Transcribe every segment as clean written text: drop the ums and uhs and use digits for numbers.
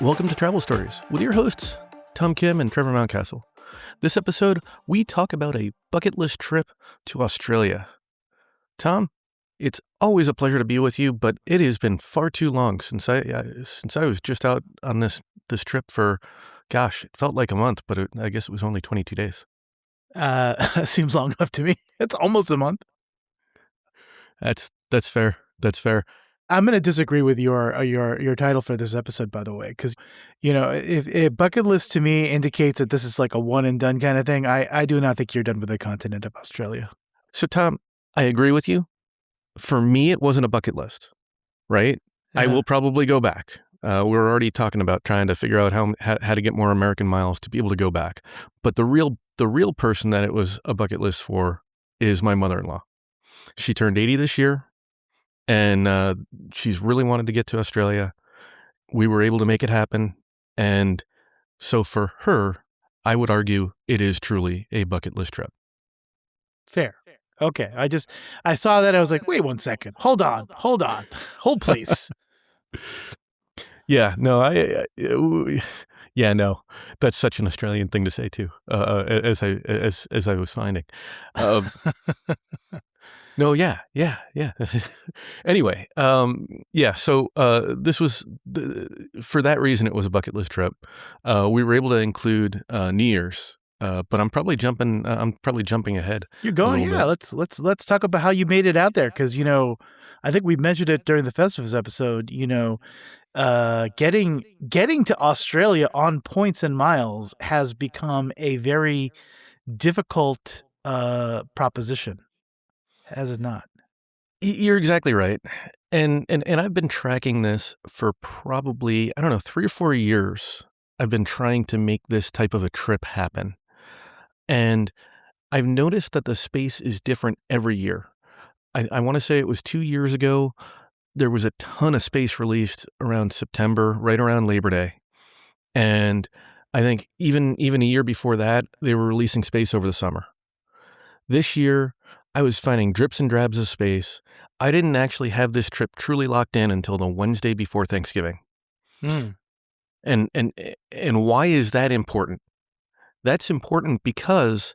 Welcome to Travel Stories with your hosts, Tom Kim and Trevor Mountcastle. This episode, we talk about a bucket list trip to Australia. Tom, it's always a pleasure to be with you, but it has been far too long since I was just out on this trip for, gosh, it felt like a month, but I guess it was only 22 days. Seems long enough to me. It's almost a month. That's fair. That's fair. I'm going to disagree with your title for this episode, by the way, because, if bucket list to me indicates that this is like a one and done kind of thing, I do not think you're done with the continent of Australia. So, Tom, I agree with you. For me, it wasn't a bucket list, right? Yeah. I will probably go back. We're already talking about trying to figure out how to get more American miles to be able to go back. But the real person that it was a bucket list for is my mother-in-law. She turned 80 this year. And she's really wanted to get to Australia. We were able to make it happen. And so for her, I would argue it is truly a bucket list trip. Fair. Okay. I saw that. I was like, wait 1 second. Hold on. Hold please. Yeah, no, no, that's such an Australian thing to say too, as I was finding. No, yeah. Anyway, so this was, for that reason, it was a bucket list trip. We were able to include New Year's, but I'm probably jumping ahead. You're going, yeah. Let's talk about how you made it out there, because, I think we mentioned it during the Festivus episode, getting to Australia on points and miles has become a very difficult proposition. Has it not? You're exactly right. And I've been tracking this for probably, 3 or 4 years. I've been trying to make this type of a trip happen. And I've noticed that the space is different every year. I want to say it was 2 years ago. There was a ton of space released around September, right around Labor Day. And I think even a year before that, they were releasing space over the summer. This year, I was finding drips and drabs of space. I didn't actually have this trip truly locked in until the Wednesday before Thanksgiving. And why is that important? That's important because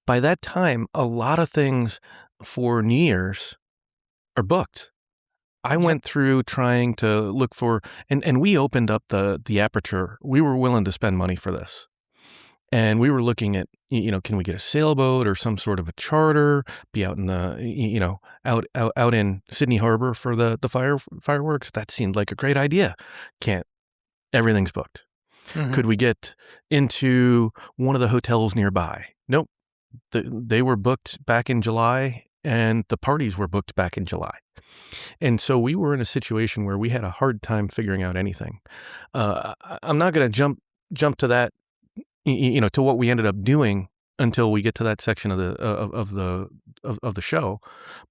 by that time, a lot of things for New Year's are booked. I went through trying to look for, and we opened up the aperture. We were willing to spend money for this. And we were looking at, can we get a sailboat or some sort of a charter, be out in the, out in Sydney Harbor for the fireworks? That seemed like a great idea. Can't. Everything's booked. Mm-hmm. Could we get into one of the hotels nearby? Nope. They were booked back in July, and the parties were booked back in July. And so we were in a situation where we had a hard time figuring out anything. I'm not going to jump to that, to what we ended up doing until we get to that section of the show.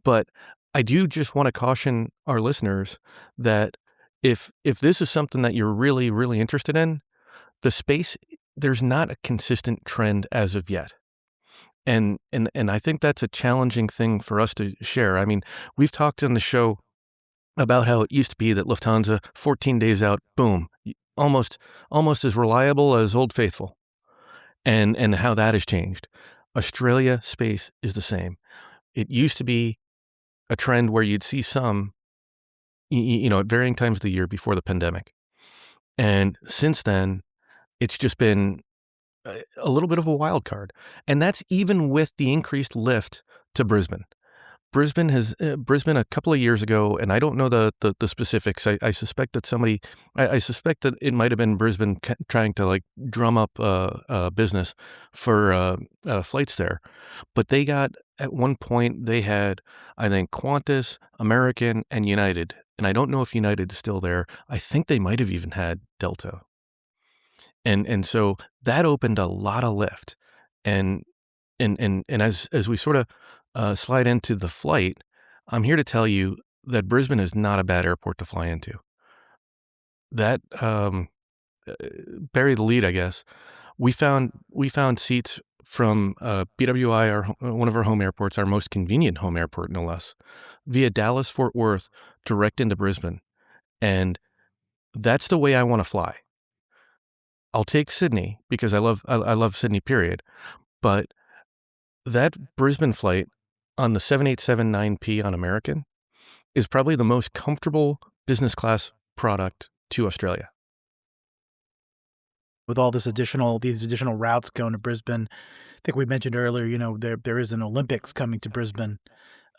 But I do just want to caution our listeners that if this is something that you're really, really interested in, the space, there's not a consistent trend as of yet. And I think that's a challenging thing for us to share. I mean, we've talked on the show about how it used to be that Lufthansa, 14 days out, boom, almost as reliable as Old Faithful. And how that has changed. Australia space is the same. It used to be a trend where you'd see some, at varying times of the year before the pandemic. And since then, it's just been a little bit of a wild card. And that's even with the increased lift to Brisbane. Brisbane a couple of years ago, and I don't know the specifics. I suspect that I suspect that it might have been Brisbane trying to drum up business for flights there. But they got, at one point, they had, I think, Qantas, American, and United. And I don't know if United is still there. I think they might have even had Delta. And so that opened a lot of lift. And as we sort of slide into the flight, I'm here to tell you that Brisbane is not a bad airport to fly into. That bury the lead, I guess. We found seats from BWI, one of our home airports, our most convenient home airport, no less, via Dallas, Fort Worth, direct into Brisbane. And that's the way I want to fly. I'll take Sydney because I love Sydney, period. But that Brisbane flight on the 787-9P on American is probably the most comfortable business class product to Australia. With all these additional routes going to Brisbane, I think we mentioned earlier, there is an Olympics coming to Brisbane.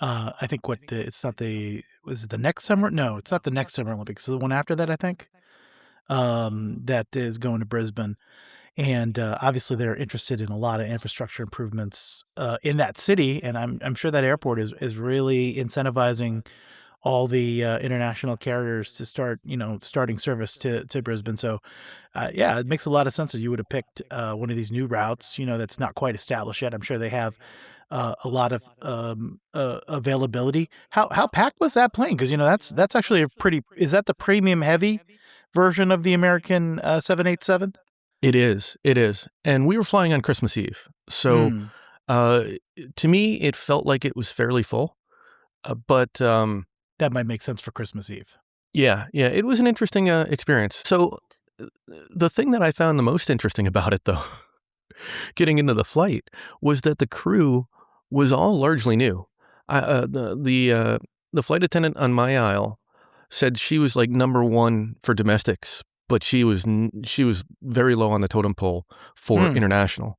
I think was it the next summer? No, it's not the next summer Olympics. It's the one after that, I think. That is going to Brisbane. And obviously, they're interested in a lot of infrastructure improvements in that city, and I'm sure that airport is really incentivizing all the international carriers to starting service to Brisbane. So, yeah, it makes a lot of sense that you would have picked one of these new routes. That's not quite established yet. I'm sure they have a lot of availability. How packed was that plane? Because that's actually a pretty. Is that the premium heavy version of the American 787? It is. And we were flying on Christmas Eve. So to me, it felt like it was fairly full. But that might make sense for Christmas Eve. Yeah, it was an interesting experience. So the thing that I found the most interesting about it, though, getting into the flight, was that the crew was all largely new. The flight attendant on my aisle said she was like number one for domestics, but she was very low on the totem pole for international.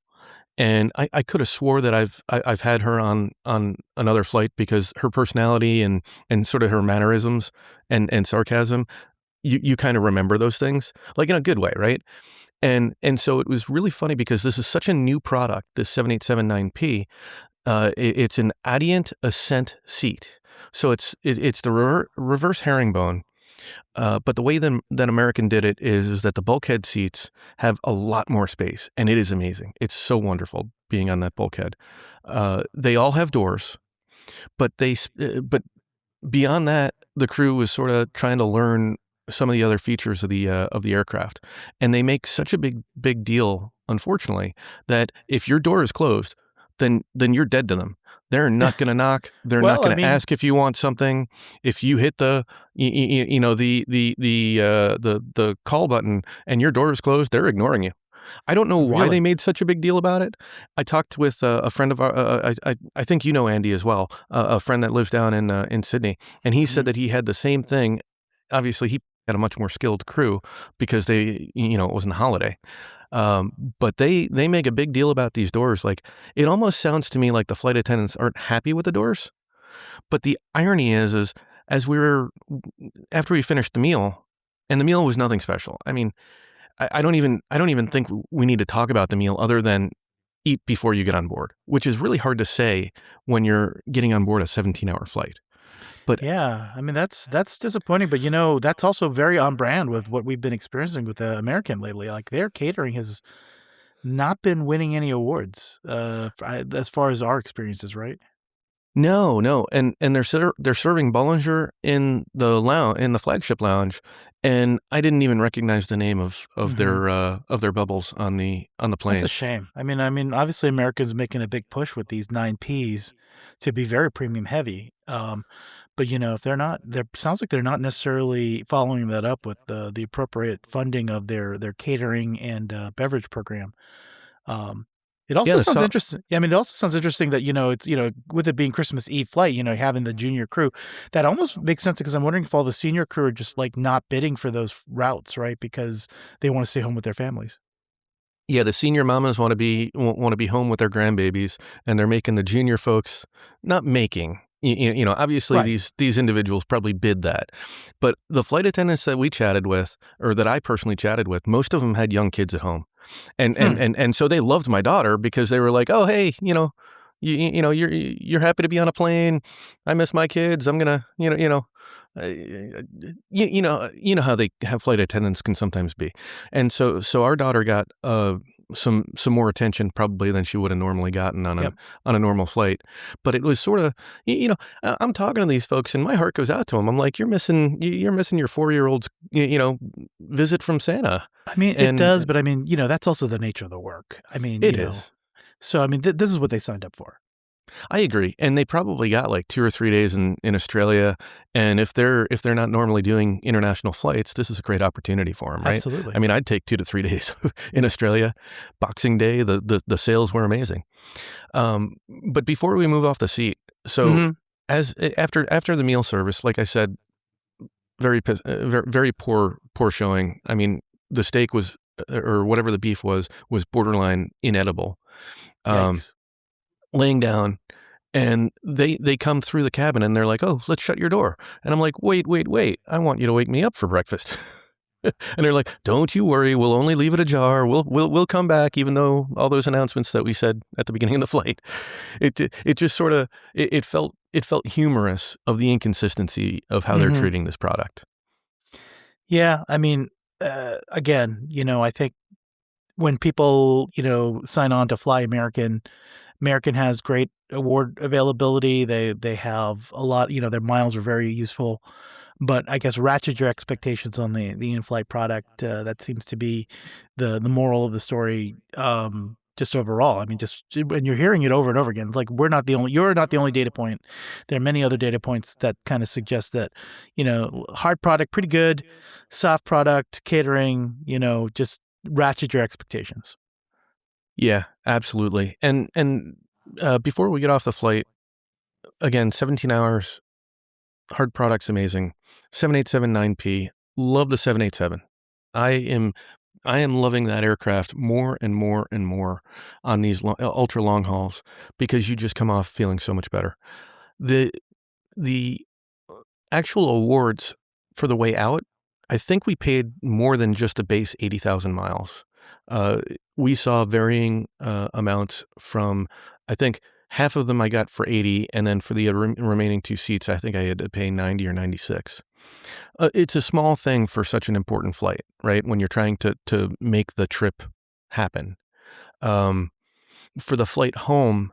And I could have swore that I've had her on another flight because her personality and sort of her mannerisms and sarcasm, you kind of remember those things, like in a good way, right? And so it was really funny because this is such a new product, this 787-9P. It's an Adient Ascent seat. So it's the reverse herringbone. But the way that American did it is that the bulkhead seats have a lot more space, and it is amazing. It's so wonderful being on that bulkhead. They all have doors, but beyond that, the crew was sort of trying to learn some of the other features of the aircraft, and they make such a big deal, unfortunately, that if your door is closed, then you're dead to them. They're not going to knock. They're not going to ask if you want something. If you hit the call button and your door is closed, they're ignoring you. I don't know why they made such a big deal about it. I talked with a friend of our, I think you know Andy as well, a friend that lives down in Sydney, and he said that he had the same thing. Obviously, he had a much more skilled crew because it wasn't a holiday. But they make a big deal about these doors. Like, it almost sounds to me like the flight attendants aren't happy with the doors. But the irony is after we finished the meal, and the meal was nothing special. I mean, I don't even think we need to talk about the meal other than eat before you get on board, which is really hard to say when you're getting on board a 17-hour flight. But yeah, I mean, that's disappointing, but that's also very on brand with what we've been experiencing with American lately. Like, their catering has not been winning any awards as far as our experiences, right? No, and they're serving Bollinger in the flagship lounge, and I didn't even recognize the name of their bubbles on the plane. That's a shame. I mean, obviously Americans making a big push with these 9Ps to be very premium heavy. But if they're not, sounds like they're not necessarily following that up with the appropriate funding of their catering and beverage program. It also sounds interesting. I mean, it also sounds interesting that it's with it being Christmas Eve flight, having the junior crew, that almost makes sense because I'm wondering if all the senior crew are just like not bidding for those routes, right? Because they want to stay home with their families. Yeah, the senior mamas want to be home with their grandbabies, and they're making the junior folks not making. Obviously Right. these individuals probably bid that, but the flight attendants that we chatted with, or that I personally chatted with, most of them had young kids at home, and so they loved my daughter because they were like, oh, hey, you're happy to be on a plane. I miss my kids. I'm gonna, how they have flight attendants can sometimes be, and so our daughter got some more attention probably than she would have normally gotten on a normal flight. But it was sort of, I'm talking to these folks and my heart goes out to them. I'm like, you're missing your 4-year-old's visit from Santa. I mean, it does, but I mean, that's also the nature of the work. I mean, it is. So, I mean, this is what they signed up for. I agree, and they probably got like 2 or 3 days in Australia, and if they're not normally doing international flights, this is a great opportunity for them, right? I Absolutely. mean, I'd take 2 to 3 days in Australia. Boxing Day, the sales were amazing. Um, but before we move off the seat, so Mhm. after the meal service, like I said, very poor showing. I mean, the steak was or whatever the beef was borderline inedible. Um, Yikes. laying down, and they come through the cabin and they're like, "Oh, let's shut your door." And I'm like, "Wait, wait, wait. I want you to wake me up for breakfast." And they're like, "Don't you worry. We'll only leave it ajar. We'll come back, even though all those announcements that we said at the beginning of the flight." It just sort of it felt humorous of the inconsistency of how they're Mhm. treating this product. Yeah, I mean, again, I think when people, sign on to fly American, American has great award availability. They have a lot, their miles are very useful, but I guess ratchet your expectations on the in-flight product. That seems to be the moral of the story. Just overall, I mean, just and you're hearing it over and over again. Like you're not the only data point. There are many other data points that kind of suggest that, hard product pretty good, soft product catering, just ratchet your expectations. Yeah, absolutely. And before we get off the flight, again, 17 hours, hard products amazing. 7879P, love the 787. I am I am loving that aircraft more and more and more on these ultra long hauls because you just come off feeling so much better. The the actual awards for the way out, I think we paid more than just a base 80,000 miles. Uh, we saw varying amounts from, I think, half of them I got for 80, and then for the remaining 2 seats, I think I had to pay 90 or 96. It's a small thing for such an important flight, right? When you're trying to make the trip happen. Um, for the flight home,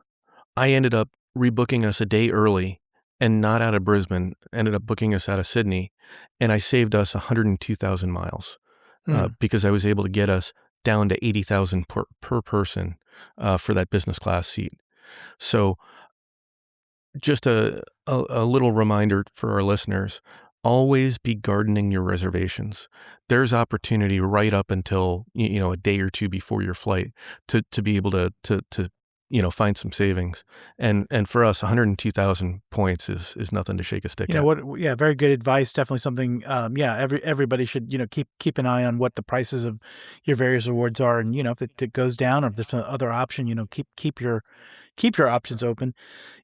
I ended up rebooking us a day early and not out of Brisbane, ended up booking us out of Sydney, and I saved us 102,000 miles Hmm. because I was able to get us down to 80,000 per person for that business class seat. So just a little reminder for our listeners, always be gardening your reservations. There's opportunity right up until a day or two before your flight to be able to find some savings. And for us, 102,000 points is nothing to shake a stick You know at. what? Yeah, very good advice. Definitely something. Yeah, everybody should keep an eye on what the prices of your various awards are, and if it goes down or if there's some other option, keep your options open.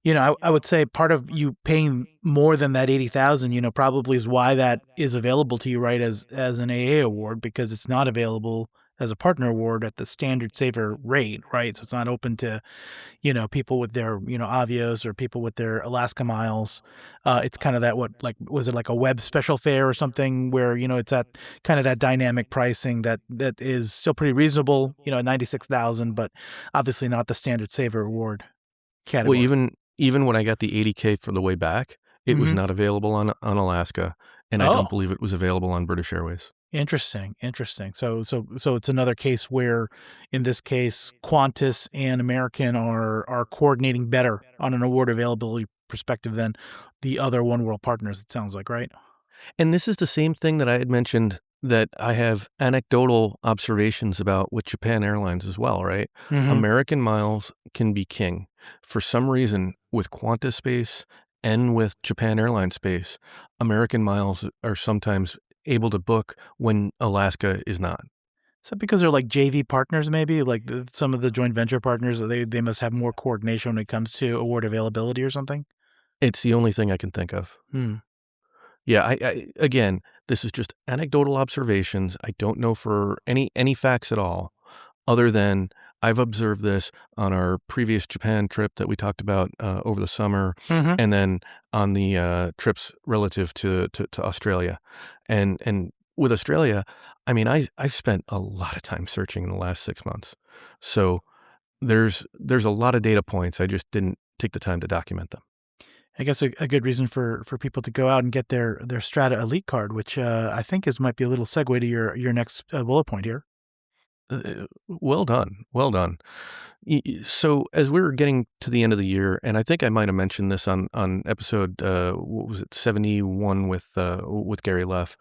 I would say part of you paying more than that 80,000, probably is why that is available to you, right, as an AA award, because it's not available as a partner award at the standard saver rate, right? So it's not open to people with their, Avios or people with their Alaska miles. It's kind of that like was it like a web special fare or something where, it's at kind of that dynamic pricing that is still pretty reasonable, at 96,000, but obviously not the standard saver award Well, category. even when I got the 80K for the way back, it was Mhm. not available on Alaska, and I don't Oh, believe it was available on British Airways. interesting, interesting. So it's another case where, in this case, Qantas and American are coordinating better on an award availability perspective than the other One World partners, it sounds like, right? And this is the same thing that I had mentioned that I have anecdotal observations about with Japan Airlines as well, right? Mhm. American miles can be king. For some reason, with Qantas space and with Japan Airlines space, American miles are sometimes able to book when Alaska is not. So because they're like JV partners maybe, like some of the joint venture partners, they must have more coordination when it comes to award availability or something? It's the only thing I can think of. Hmm. Yeah, again, this is just anecdotal observations. I don't know for any facts at all, other than I've observed this on our previous Japan trip that we talked about over the summer, Mhm. and then on the trips relative to Australia, and with Australia, I mean, I've spent a lot of time searching in the last 6 months, so there's a lot of data points. I just didn't take the time to document them. I guess a good reason for people to go out and get their Strata Elite card, which, I think might be a little segue to your next, bullet point here. Well done, well done. So as we were getting to the end of the year, and I think I might have mentioned this on episode what was it, 71 with Gary Leff.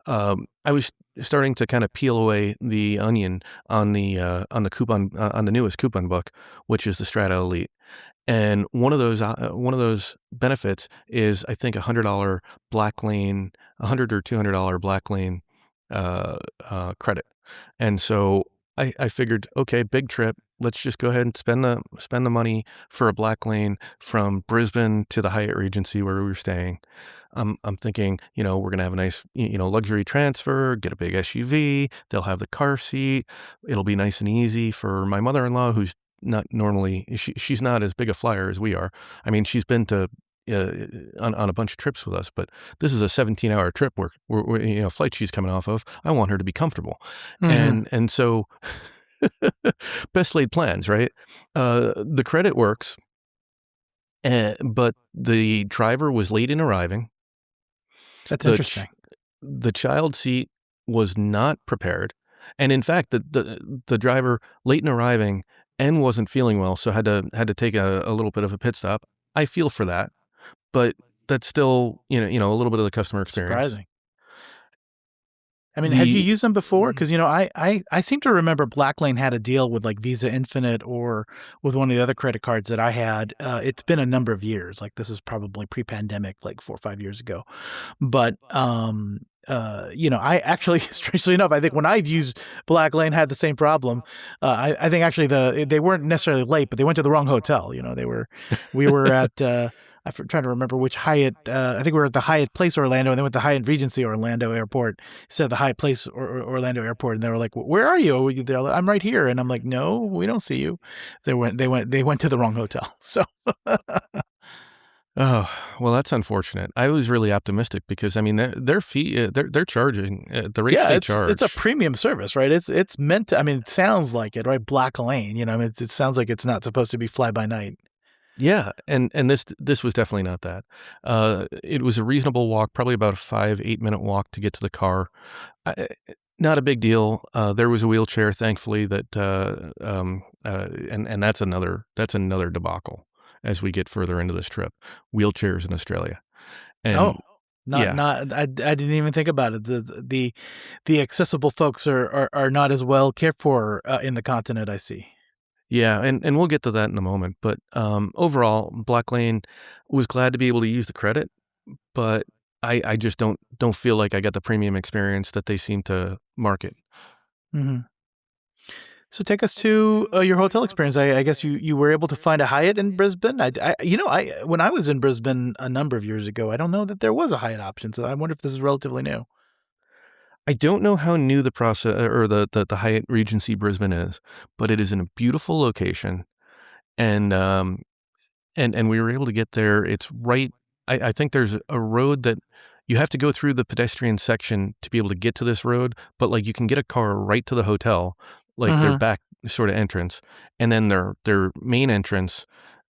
I was starting to kind of peel away the onion on the coupon on the newest coupon book, which is the Strata Elite. And one of those benefits is, I think, $100 or $200 Black Lane credit. And so I figured, okay, big trip. Let's just go ahead and spend the money for a Black Lane from Brisbane to the Hyatt Regency where we were staying. I'm thinking, we're gonna have a nice, luxury transfer, get a big SUV. They'll have the car seat. It'll be nice and easy for my mother-in-law, who's not normally, she's not as big a flyer as we are. I mean, she's been to uh, on a bunch of trips with us, but this is a 17-hour trip where flight she's coming off of. I want her to be comfortable, Mhm. and so best laid plans, right? The credit works, but the driver was late in arriving. That's The interesting. ch- the child seat was not prepared, and in fact, the driver late in arriving and wasn't feeling well, so had to take a little bit of a pit stop. I feel for that, but that's still a little bit of the customer experience. Surprising. I mean, had you The used them before? Because I seem to remember Black Lane had a deal with like Visa Infinite or with one of the other credit cards that I had. It's been a number of years. Like this is probably pre-pandemic, like 4 or 5 years ago. But I actually, strangely enough, I think when I've used Black Lane had the same problem. I think actually they weren't necessarily late, but they went to the wrong hotel. We were at. I'm trying to remember which Hyatt. I think we were at the Hyatt Place Orlando, and then went to Hyatt Regency Orlando Airport instead of the Hyatt Place Orlando Airport. And they were like, "Where are you?" They're like, "I'm right here." And I'm like, "No, we don't see you." They went to the wrong hotel. So Oh, well, that's unfortunate. I was really optimistic because I mean their fee they're charging the rates yeah, they it's a charge. premium service, right? It's meant to. I mean, it sounds like it, right? Black Lane. I mean, it sounds like it's not supposed to be fly by night. Yeah, and this was definitely not that. It was a reasonable walk, probably about a 5-8 minute walk to get to the car. I, not a big deal. There was a wheelchair, thankfully, and that's another debacle as we get further into this trip. Wheelchairs in Australia, Oh, and not yeah, not. I didn't even think about it. The accessible folks are not as well cared for in the continent. I see. yeah, and we'll get to that in a moment. But overall, Black Lane was glad to be able to use the credit, but I just don't feel like I got the premium experience that they seem to market. Hmm. So take us to your hotel experience. I guess you were able to find a Hyatt in Brisbane. I when I was in Brisbane a number of years ago, I don't know that there was a Hyatt option. So I wonder if this is relatively new. I don't know how new the process or the Hyatt Regency Brisbane is, but it is in a beautiful location, and and we were able to get there. It's right. I think there's a road that you have to go through the pedestrian section to be able to get to this road, but like you can get a car right to the hotel, like their Hmm. back sort of entrance, and then their main entrance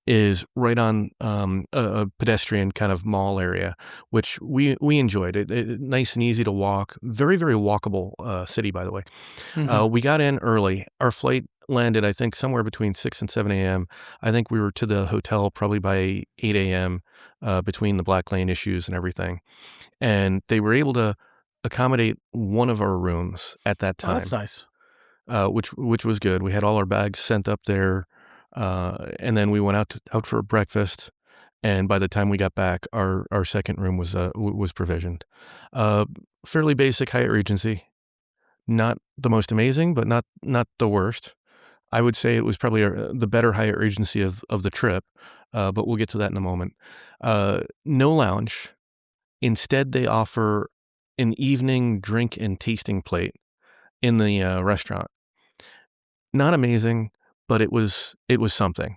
is right on a pedestrian kind of mall area, which we enjoyed. Nice and easy to walk. Very very walkable city, by the way. Hmm. We got in early. Our flight landed, I think, somewhere between 6 and 7 a.m. I think we were to the hotel probably by 8 a.m. Between the Black Lane issues and everything. And they were able to accommodate one of our rooms at that Oh, that's time, nice. which was good. We had all our bags sent up there, and then we went out for a breakfast. And by the time we got back, our second room was provisioned. Uh, Fairly basic Hyatt Regency. Not the most amazing, but not the worst. I would say it was probably the better Hyatt Regency of the trip, but we'll get to that in a moment. No lounge. Instead, they offer an evening drink and tasting plate in the restaurant. Not amazing, but it was something.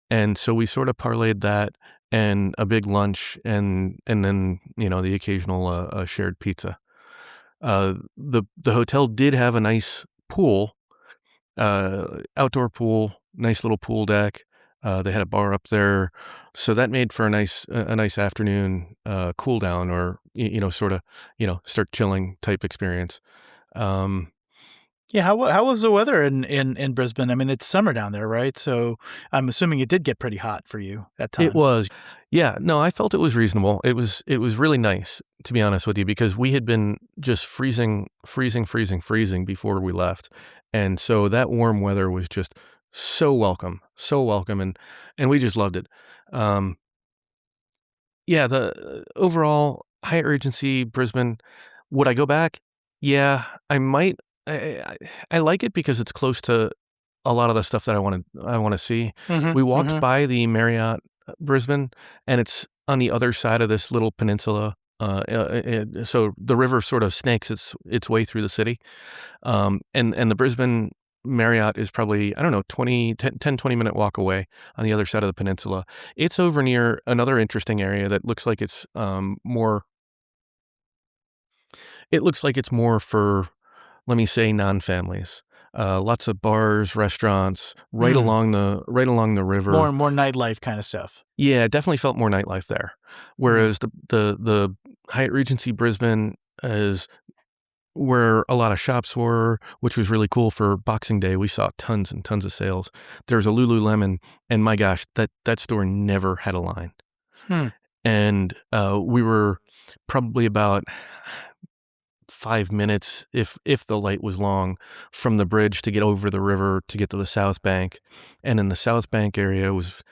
And so we sort of parlayed that and a big lunch and then the occasional shared pizza. The hotel did have a nice pool, outdoor pool, nice little pool deck. They had a bar up there, so that made for a nice afternoon cool down, or sort of start chilling type experience. Um, Yeah, how was the weather in Brisbane? I mean, it's summer down there, right? So I'm assuming it did get pretty hot for you at It times. was. Yeah, no, I felt it was reasonable. It was really nice, to be honest with you, because we had been just freezing before we left. And so that warm weather was just so welcome, and we just loved it. Um, yeah, the overall Hyatt Regency Brisbane, would I go back? Yeah, I might. I like it because it's close to a lot of the stuff that I wanna see. Mhm, We walked mhm. by the Marriott, Brisbane, and it's on the other side of this little peninsula, so the river sort of snakes its way through the city, and the Brisbane Marriott is probably, I don't know, 20 minute walk away on the other side of the peninsula. It's over near another interesting area that looks like it's more for, let me say, non-families. Lots of bars, restaurants, Mm. right along the river. More nightlife kinda stuff. Yeah, it definitely felt more nightlife there. Mm. Whereas the Hyatt Regency Brisbane is where a lot of shops were, which was really cool for Boxing Day. We saw tons and tons of sales. There's a Lululemon, and my gosh, that store never had a line. Hmm. And we were probably about 5 minutes, if the light was long, from the bridge to get over the river to get to the South Bank. And in the South Bank area was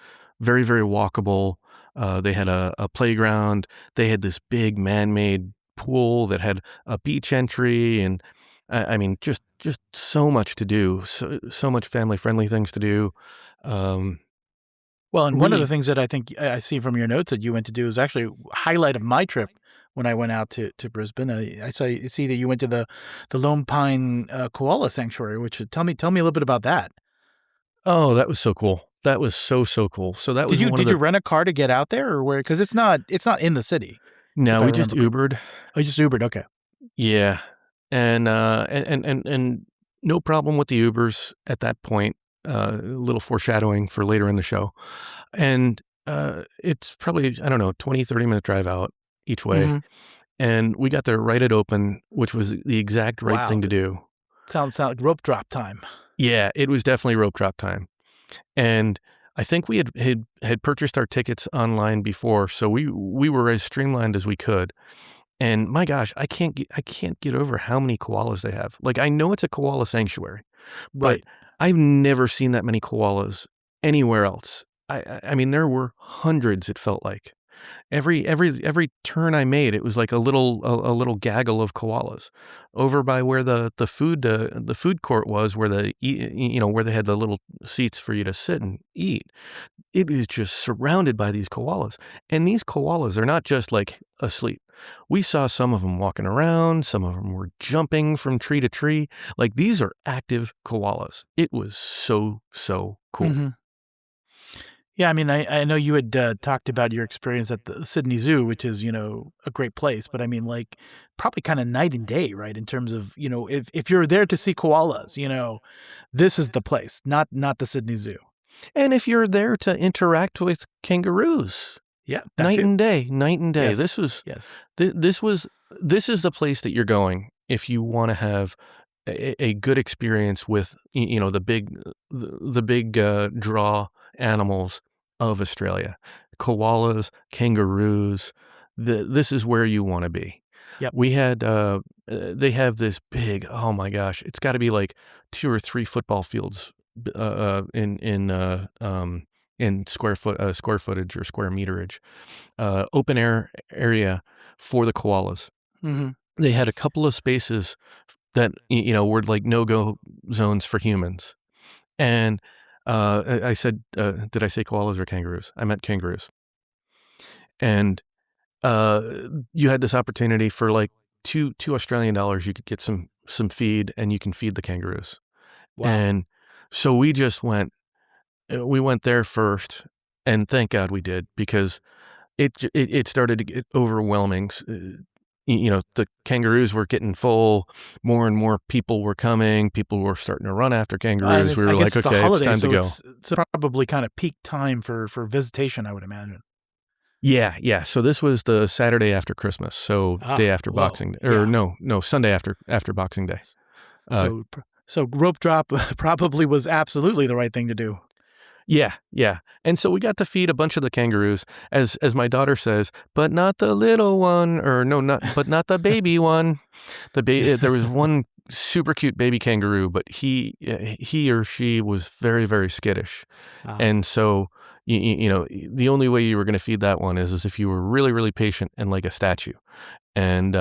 very, very walkable. They had a playground. They had this big man-made pool that had a beach entry, and I mean, just so much to do, so much family-friendly things to do. Um, Well, and one of the really, things that I think I see from your notes that you went to do is actually a highlight of my trip when I went out to Brisbane. I see that you went to the Lone Pine Koala Sanctuary, which tell me a little bit about that. oh, that was so cool. That was so cool. So that was one of Did you the. rent a car to get out there, or where? Because it's not in the city, if No, I we just remember correctly. Ubered. Oh, you just Ubered. Okay. Yeah, and no problem with the Ubers at that point. A little foreshadowing for later in the show. And, it's probably, I don't know, 20-30 minute drive out each way, Hmm. and we got there right at open, which was the exact right Wow. thing to do. Sounds like rope drop time. Yeah, it was definitely rope drop time, and I think we had purchased our tickets online before, so we were as streamlined as we could. And my gosh, I can't get over how many koalas they have. Like, I know it's a koala sanctuary, but Right. I've never seen that many koalas anywhere else. I mean, there were hundreds, it felt like. Every turn I made, it was like a little gaggle of koalas. Over by where the food court was, where where they had the little seats for you to sit and eat, it is just surrounded by these koalas. And these koalas are not just like asleep. We saw some of them walking around, some of them were jumping from tree to tree. Like, these are active koalas. It was so cool. Hmm. Yeah, I mean, I know you had talked about your experience at the Sydney Zoo, which is, a great place, but I mean, like, probably kind of night and day, right? In terms of, if you're there to see koalas, this is the place, not the Sydney Zoo. And if you're there to interact with kangaroos, Yeah, that too. night and day. Yes, yes. This was this is the place that you're going if you want to have a good experience with the big draw animals of Australia, koalas, kangaroos. This is where you want to be. Yep. We had they have this big, oh my gosh, it's got to be like 2 or 3 football fields in square footage or square meterage, open air area for the koalas. Hmm. They had a couple of spaces that were like no-go zones for humans. And I said, did I say koalas or kangaroos? I meant kangaroos. And uh, you had this opportunity for like two Australian dollars. You could get some feed, and you can feed the kangaroos. Wow. And so we just went. We went there first, and thank God we did, because it started to get overwhelming. The kangaroos were getting full. More and more people were coming. People were starting to run after And kangaroos. We I were guess like, it's the okay, it's holiday, time to so go. it's probably kind of peak time for visitation, I would imagine. Yeah, yeah. So this was the Saturday after Christmas. So day Ah, after whoa, Boxing, or yeah. no, Sunday after Boxing Day. Uh, So So rope drop probably was absolutely the right thing to do. Yeah, yeah. And so we got to feed a bunch of the kangaroos, as my daughter says, but not the little one, or no, not the baby one. There was one super cute baby kangaroo, but he or she was very, very skittish. Ah, And so the only way you were going to feed that one is if you were really, really patient and like a statue. And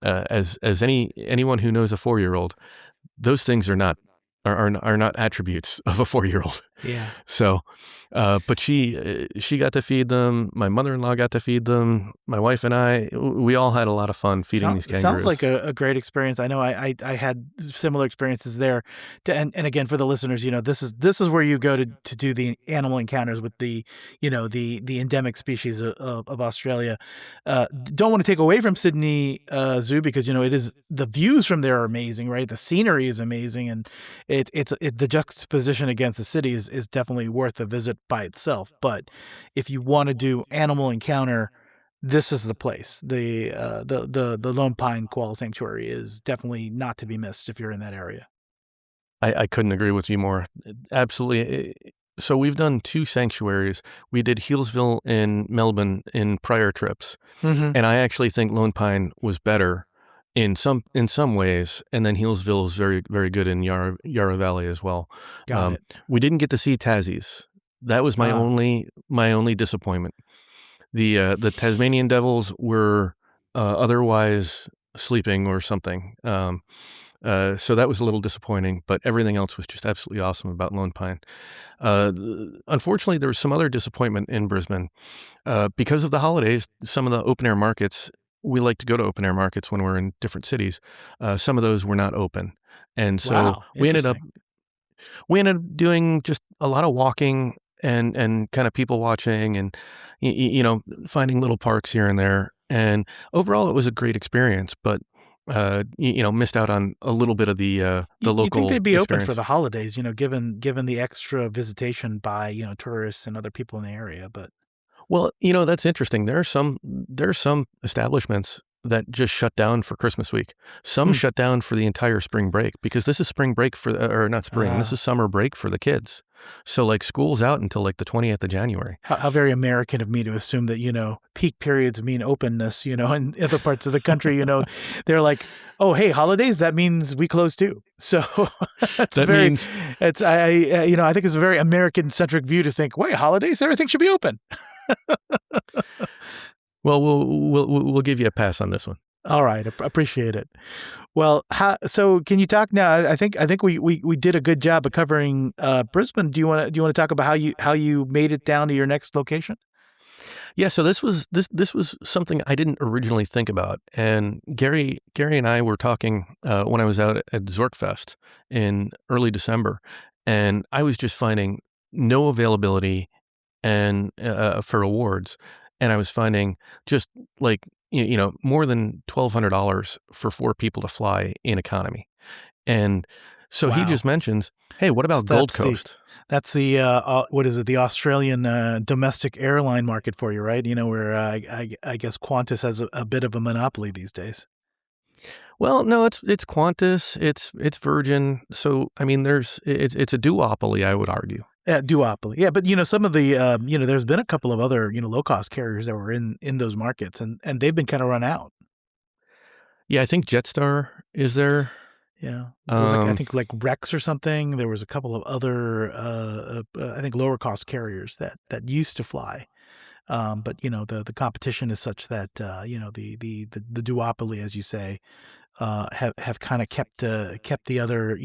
as anyone who knows a 4-year-old, those things are not attributes of a 4-year-old. yeah. So, but she got to feed them. My mother-in-law got to feed them. My wife and we all had a lot of fun feeding these Sounds like kangaroos. a great experience. I know I had similar experiences there. And again, for the listeners, this is where you go to do the animal encounters with the endemic species of Australia. Don't want to take away from Sydney Zoo, because it is, the views from there are amazing, right? The scenery is amazing, and the juxtaposition against the city is definitely worth a visit by itself. But if you want to do animal encounter, this is the place. The Lone Pine Koala Sanctuary is definitely not to be missed if you're in that area. I couldn't agree with you more. Absolutely. So we've done 2 sanctuaries. We did Healesville in Melbourne in prior trips, Mm-hmm. and I actually think Lone Pine was better in some ways, and then Healesville is very, very good in Yarra Valley as well. Got it. We didn't get to see Tassies. That was Ah, my only disappointment. The Tasmanian Devils were otherwise sleeping or something. So that was a little disappointing, but everything else was just absolutely awesome about Lone Pine. Unfortunately, there was some other disappointment in Brisbane. Because of the holidays, some of the open air markets, we like to go to open air markets when we're in different cities. Some of those were not open. And so wow, interesting. we ended up doing just a lot of walking and kind of people watching and, finding little parks here and there. And overall, it was a great experience, but, missed out on a little bit of the You think they'd local be open for experience. the holidays, given the extra visitation by tourists and other people in the area, but. Well, that's interesting. There are some establishments that just shut down for Christmas week. Some Hmm. shut down for the entire spring break because this is spring break or not spring. This uh, is summer break for the kids. So like school's out until like the 20th of January. how very American of me to assume that, peak periods mean openness, in other parts of the country, they're like, oh, hey, holidays, that means we close too. So That means, I think it's a very American centric view to think, wait, holidays, everything should be open. well, we'll give you a pass on this one. All right. Appreciate it. Well, so can you talk now? I think we did a good job of covering Brisbane. Do you want to talk about how you made it down to your next location? Yeah, so this was something I didn't originally think about, and Gary and I were talking when I was out at Zorkfest in early December, and I was just finding no availability and for awards, and I was finding just like more than $1,200 for 4 people to fly in economy, and so he Wow. just mentions, hey, what That's about Gold that's the Coast? that's the what is it? The Australian domestic airline market for you, right? Where I guess Qantas has a bit of a monopoly these days. Well, no, it's Qantas, it's Virgin. So I mean, it's a duopoly, I would argue. Duopoly. Yeah, but some of the there's been a couple of other low cost carriers that were in those markets, and they've been kind of run out. Yeah, I think Jetstar is there. Yeah, there was I Um, think like Rex or something. There was a couple of other I think lower cost carriers that used to fly. But the competition is such that the duopoly, as you say, have kind of kept the other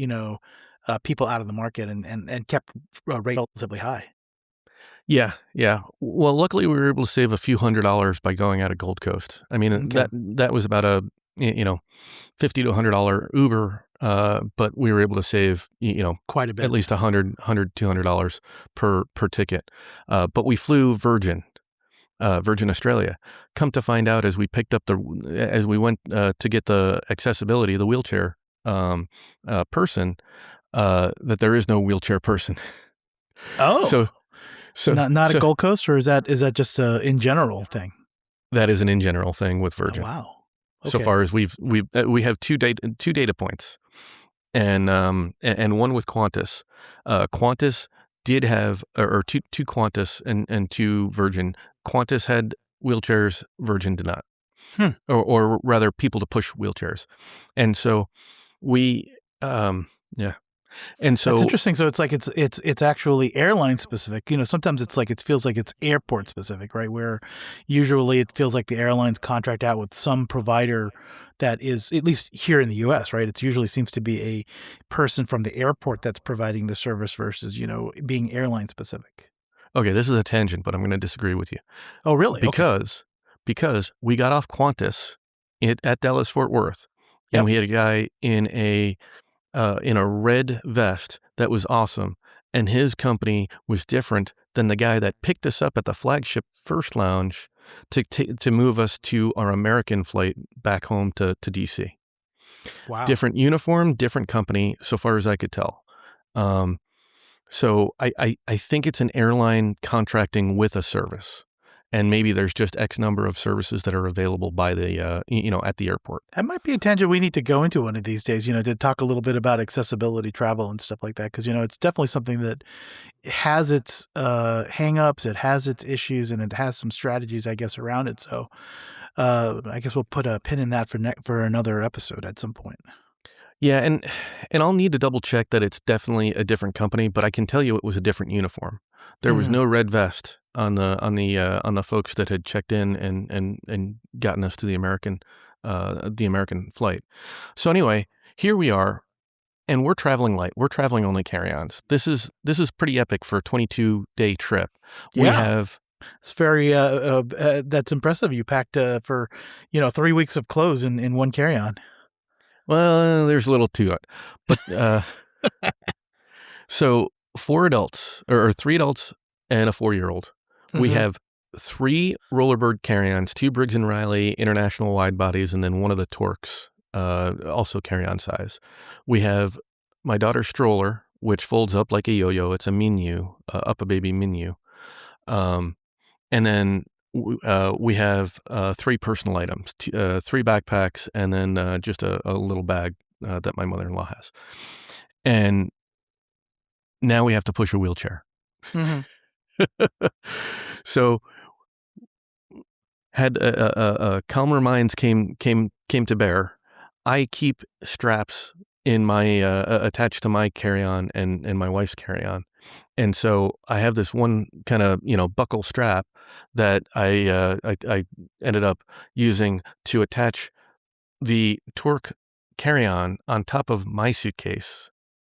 people out of the market, and kept rate relatively high. yeah, yeah. Well, luckily we were able to save a few $100s by going out of Gold Coast. I mean, Okay, that was about a $50 to $100 Uber, but we were able to save quite a at bit. least $100 per ticket. But we flew Virgin Australia. Come to find out, as we went to get the accessibility, the wheelchair person, that there is no wheelchair person. Oh, So, so, not at so Gold Coast, or is that just a in general thing? that is an in general thing with Oh, Virgin. wow. So Okay. far as we have two data points, and one with Qantas. Qantas did have, or two Qantas and two Virgin. Qantas had wheelchairs, Virgin did not, Hmm. or rather, people to push wheelchairs, and so we, yeah, and That's so interesting. So it's like it's actually airline specific. Sometimes it's like it feels like it's airport specific, right? Where usually it feels like the airlines contract out with some provider that is, at least here in the US, right? It usually seems to be a person from the airport that's providing the service versus, being airline specific. okay, this is a tangent, but I'm going to disagree with you Oh, really? Okay. because we got off Qantas at Dallas Fort Worth, and Yep. we had a guy in a red vest that was awesome, and his company was different than the guy that picked us up at the flagship First Lounge to move us to our American flight back home to DC. Wow. Different uniform, different company, so far as I could tell. So I think it's an airline contracting with a service, and maybe there's just X number of services that are available by the at the airport. That might be a tangent we need to go into one of these days, to talk a little bit about accessibility travel and stuff like that. Because, it's definitely something that has its hang-ups, it has its issues, and it has some strategies, I guess, around it. So I guess we'll put a pin in that for another episode at some point. Yeah, and I'll need to double check that it's definitely a different company, but I can tell you it was a different uniform. There was Mhm. no red vest on the folks that had checked in and gotten us to the American flight. So anyway, here we are, and we're traveling light. We're traveling only carry-ons. This is pretty epic for a 22-day trip. We Yeah. have It's very, that's impressive. You packed for, 3 weeks of clothes in one carry-on. well, there's a little to it, but so four adults or three adults and a 4-year-old. We Mhm. have three Rollerbird carry-ons, two Briggs and Riley international wide bodies, and then one of the Torques, also carry-on size. We have my daughter's stroller, which folds up like a yo-yo. It's a Minu, up a baby Minu. And then we have three personal items, three backpacks, and then just a little bag that my mother-in-law has. And now we have to push a wheelchair. Mhm. So had calmer minds came to bear. I keep straps in my attached to my carry-on and my wife's carry-on, and so I have this one kind of buckle strap that I ended up using to attach the Torque carry-on on top of my suitcase.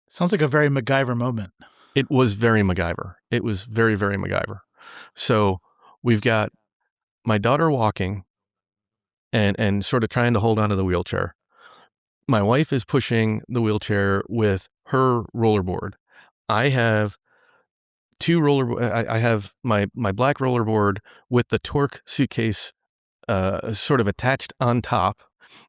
Sounds like a very MacGyver moment. It was very MacGyver. It was very, very MacGyver. So we've got my daughter walking and sort of trying to hold onto the wheelchair. My wife is pushing the wheelchair with her rollerboard. I have I have my black rollerboard with the Torque suitcase sort of attached on top,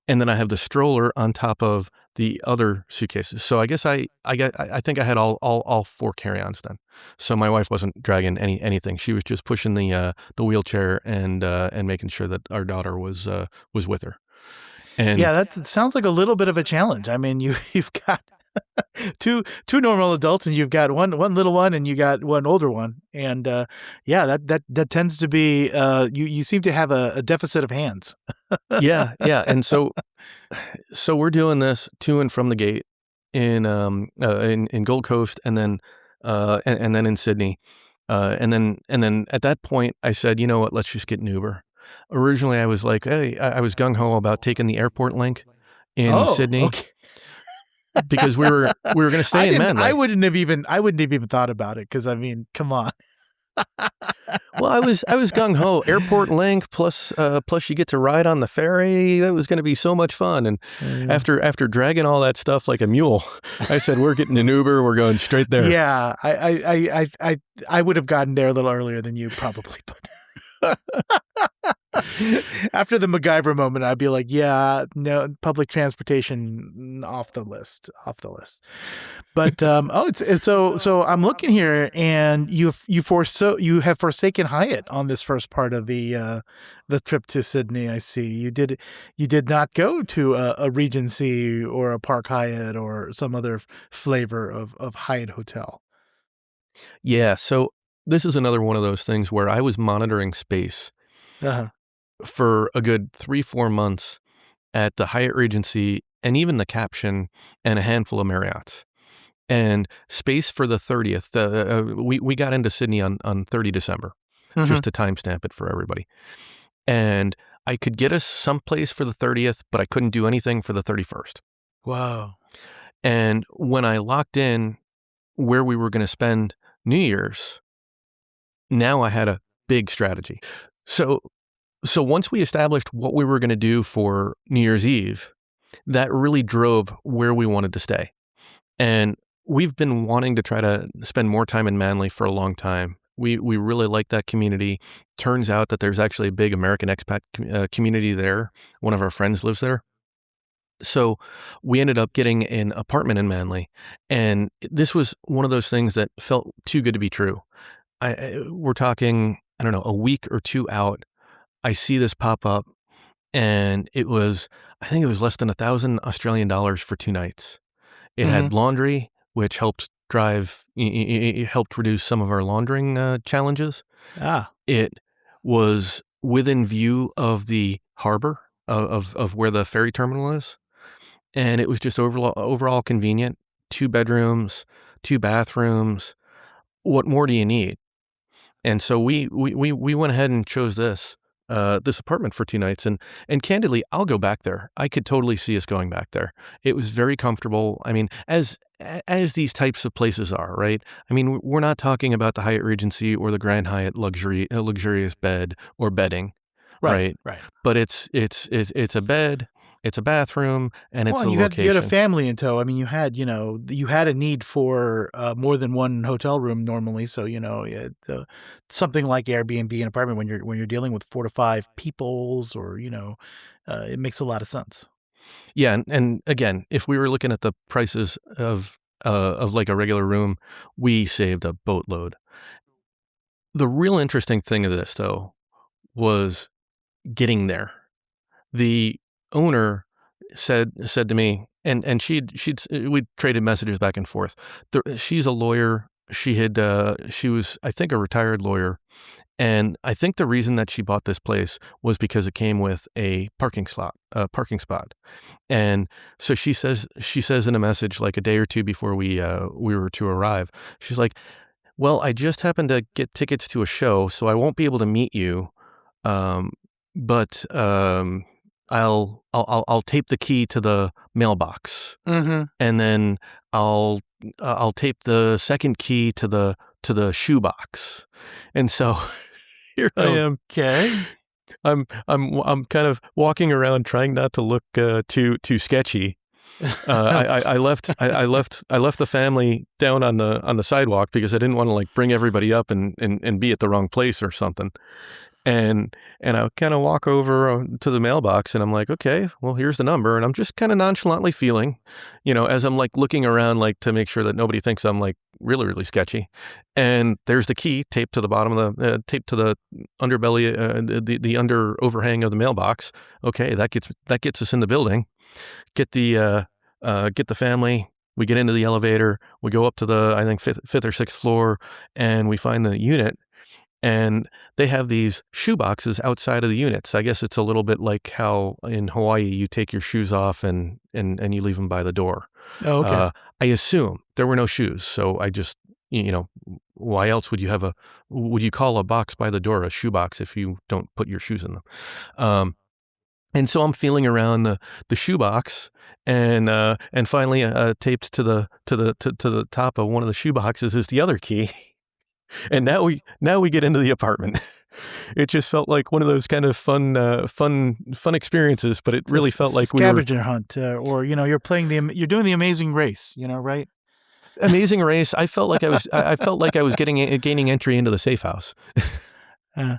and then I have the stroller on top of the other suitcases. So I guess I think I had all four carry-ons then. So my wife wasn't dragging anything. She was just pushing the wheelchair and making sure that our daughter was with her. And Yeah, that sounds like a little bit of a challenge. I mean, you've got two normal adults, and you've got one little one, and you got one older one, and yeah, that tends to be you seem to have a deficit of hands. yeah, and so we're doing this to and from the gate in Gold Coast, and then and then in Sydney, and then at that point I said, you know what, let's just get an Uber. Originally I was like, hey, I was gung ho about taking the airport link in Oh, Sydney okay. because we were going to stay in I Manly. wouldn't have even thought about it, because I mean, come on. Well, I was gung ho. Airport link plus you get to ride on the ferry. That was going to be so much fun. And after dragging all that stuff like a mule, I said, we're getting an Uber. We're going straight there. Yeah, I would have gotten there a little earlier than you probably, but After the MacGyver moment, I'd be like, yeah, no, public transportation off the list, off the list. But it's so I'm looking here, and you have forsaken Hyatt on this first part of the trip to Sydney. I see you did not go to a Regency or a Park Hyatt or some other flavor of Hyatt hotel. Yeah, so this is another one of those things where I was monitoring space Uh-huh. for a good 3-4 months at the Hyatt Regency and even the Caption and a handful of Marriotts. And space for the 30th, we got into Sydney on 30 December, Mm-hmm. just to timestamp it for everybody. And I could get us someplace for the 30th, but I couldn't do anything for the 31st. Wow. And when I locked in where we were going to spend New Year's, now I had a big strategy. So once we established what we were going to do for New Year's Eve, that really drove where we wanted to stay. And we've been wanting to try to spend more time in Manly for a long time. We really like that community. Turns out that there's actually a big American expat community there. One of our friends lives there. So we ended up getting an apartment in Manly. And this was one of those things that felt too good to be true. We're talking, I don't know, a week or two out. I see this pop up, and I think it was less than $1,000 for 2 nights. It Mm-hmm. had laundry, which helped it helped reduce some of our laundering challenges. Ah. It was within view of the harbor of where the ferry terminal is. And it was just overall convenient. 2 bedrooms, 2 bathrooms. What more do you need? And so we went ahead and chose this apartment for 2 nights, and candidly, I'll go back there. I could totally see us going back there. It was very comfortable. I mean, as these types of places are, right? I mean, we're not talking about the Hyatt Regency or the Grand Hyatt luxurious bed or bedding, Right. right? Right. But it's a bed, it's a bathroom, and Well, it's a and you had a location. family in tow. I mean, you had a need for more than one hotel room normally. So something like Airbnb, an apartment when you're dealing with 4 to 5 peoples, or it makes a lot of sense. Yeah, and again, if we were looking at the prices of like a regular room, we saved a boatload. The real interesting thing of this, though, was getting there. The owner said to me, and we'd traded messages back and forth. She's a lawyer. She was, I think, a retired lawyer, and I think the reason that she bought this place was because it came with a parking spot. And so she says in a message like a day or two before we were to arrive, she's like, "Well, I just happened to get tickets to a show, so I won't be able to meet you. Um, but I'll tape the key to the mailbox, Mm-hmm. and then I'll tape the second key to the shoebox." And so here I am. Okay. I'm kind of walking around trying not to look too sketchy. I left the family down on the sidewalk because I didn't want to like bring everybody up and be at the wrong place or something. And I kind of walk over to the mailbox, and I'm like, okay, well, here's the number. And I'm just kind of nonchalantly feeling, as I'm like looking around, like to make sure that nobody thinks I'm like really, really sketchy. And there's the key taped to the bottom of taped to the underbelly, the under overhang of the mailbox. Okay, that gets us in the building. Get the family. We get into the elevator. We go up to the, I think, fifth or sixth floor, and we find the unit. And they have these shoe boxes outside of the units. I guess it's a little bit like how in Hawaii you take your shoes off and you leave them by the door. Oh, okay. I assume there were no shoes, so I just, why else would you call a box by the door a shoe box if you don't put your shoes in them? And so I'm feeling around the shoe box, and finally taped to the top of one of the shoe boxes is the other key. And now we get into the apartment. It just felt like one of those kind of fun experiences, but it really felt like we were scavenger hunt, or you're doing the Amazing Race, right? Amazing Race. I felt like I was gaining entry into the safe house. Uh,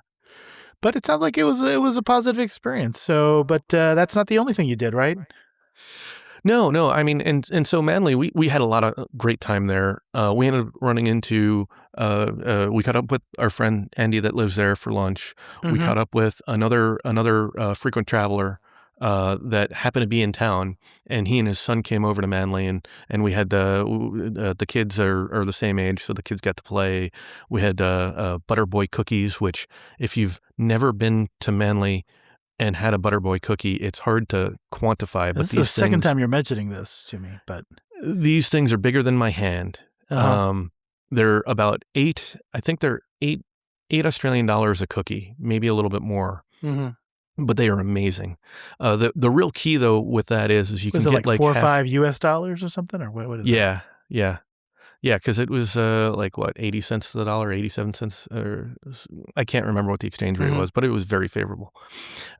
But it sounds like it was a positive experience. So, but that's not the only thing you did, right? No, no. I mean, and so Manly, we had a lot of great time there. We ended up running into. We caught up with our friend Andy that lives there for lunch. We Mm-hmm. caught up with another frequent traveler that happened to be in town, and he and his son came over to Manly, and we had the kids are the same age, so the kids got to play. We had Butterboy cookies, which if you've never been to Manly and had a Butterboy cookie, it's hard to quantify, but This is the second time you're mentioning this to me, but these things are bigger than my hand. uh-huh. They're about I think they're eight Australian dollars a cookie, maybe a little bit more, Mm-hmm. but they are amazing. The real key though with that is you can Was it get like like 4 or half. 5 US dollars or something, or what is that? Yeah, yeah. Yeah, because it was like what 80 cents to the dollar, 87 cents, or I can't remember what the exchange rate Mm-hmm. was, but it was very favorable.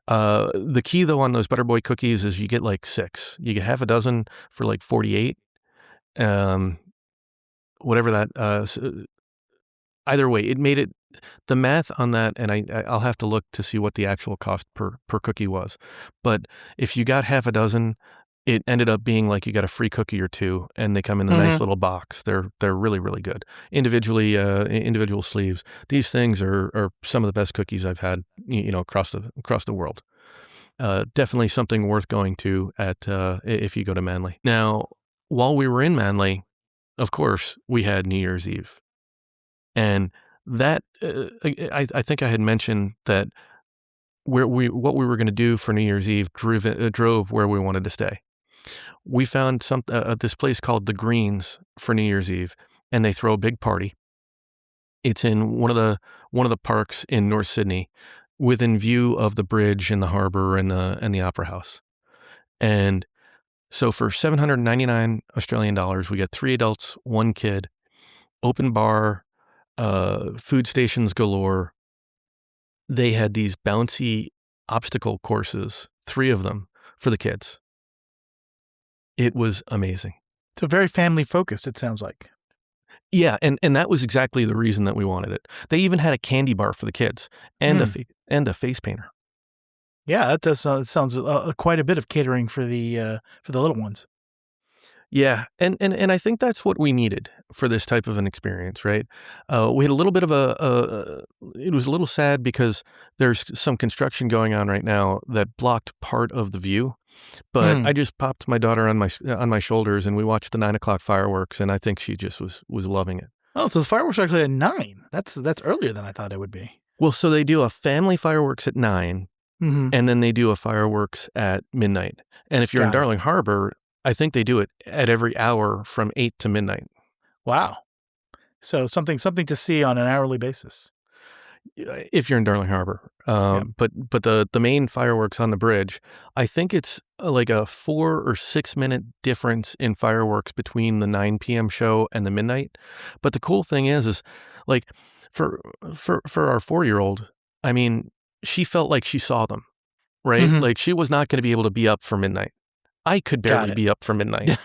The key though on those Butterboy cookies is you get like six. You get half a dozen for like 48. Um, whatever that. Either way, it made it the math on that, and I'll have to look to see what the actual cost per cookie was. But if you got half a dozen, it ended up being like you got a free cookie or two, and they come in a nice Mm-hmm. little box. They're really really good. Individual sleeves. These things are some of the best cookies I've had, across the world. Definitely something worth going to at if you go to Manly. Now, while we were in Manly, of course, we had New Year's Eve. And that I think I had mentioned that what we were going to do for New Year's Eve drove where we wanted to stay. We found this place called the Greens for New Year's Eve, and they throw a big party. It's in one of the parks in North Sydney, within view of the bridge and the harbor and the Opera House. And so for 799 Australian dollars, we got 3 adults, 1 kid, open bar, food stations galore. They had these bouncy obstacle courses, 3 of them for the kids. It was amazing. So very family focused, it sounds like. Yeah, and that was exactly the reason that we wanted it. They even had a candy bar for the kids and Mm. and a face painter. Yeah, that does it sounds quite a bit of catering for the little ones. Yeah, and I think that's what we needed for this type of an experience, right? We had a little bit of it was a little sad because there's some construction going on right now that blocked part of the view. But Mm. I just popped my daughter on my shoulders, and we watched the 9 o'clock fireworks, and I think she just was loving it. Oh, so the fireworks are actually at 9. That's earlier than I thought it would be. Well, so they do a family fireworks at 9, Mhm. and then they do a fireworks at midnight. And if you're in Got it. Darling Harbor, I think they do it at every hour from 8 to midnight. Wow. So something to see on an hourly basis. If you're in Darling Harbor. Yep. But the main fireworks on the bridge, I think it's like a 4 or 6 minute difference in fireworks between the 9 p.m. show and the midnight. But the cool thing is like for our 4-year-old, I mean, she felt like she saw them, right? Mhm. Like she was not going to be able to be up for midnight. I could Got barely it. be up for midnight.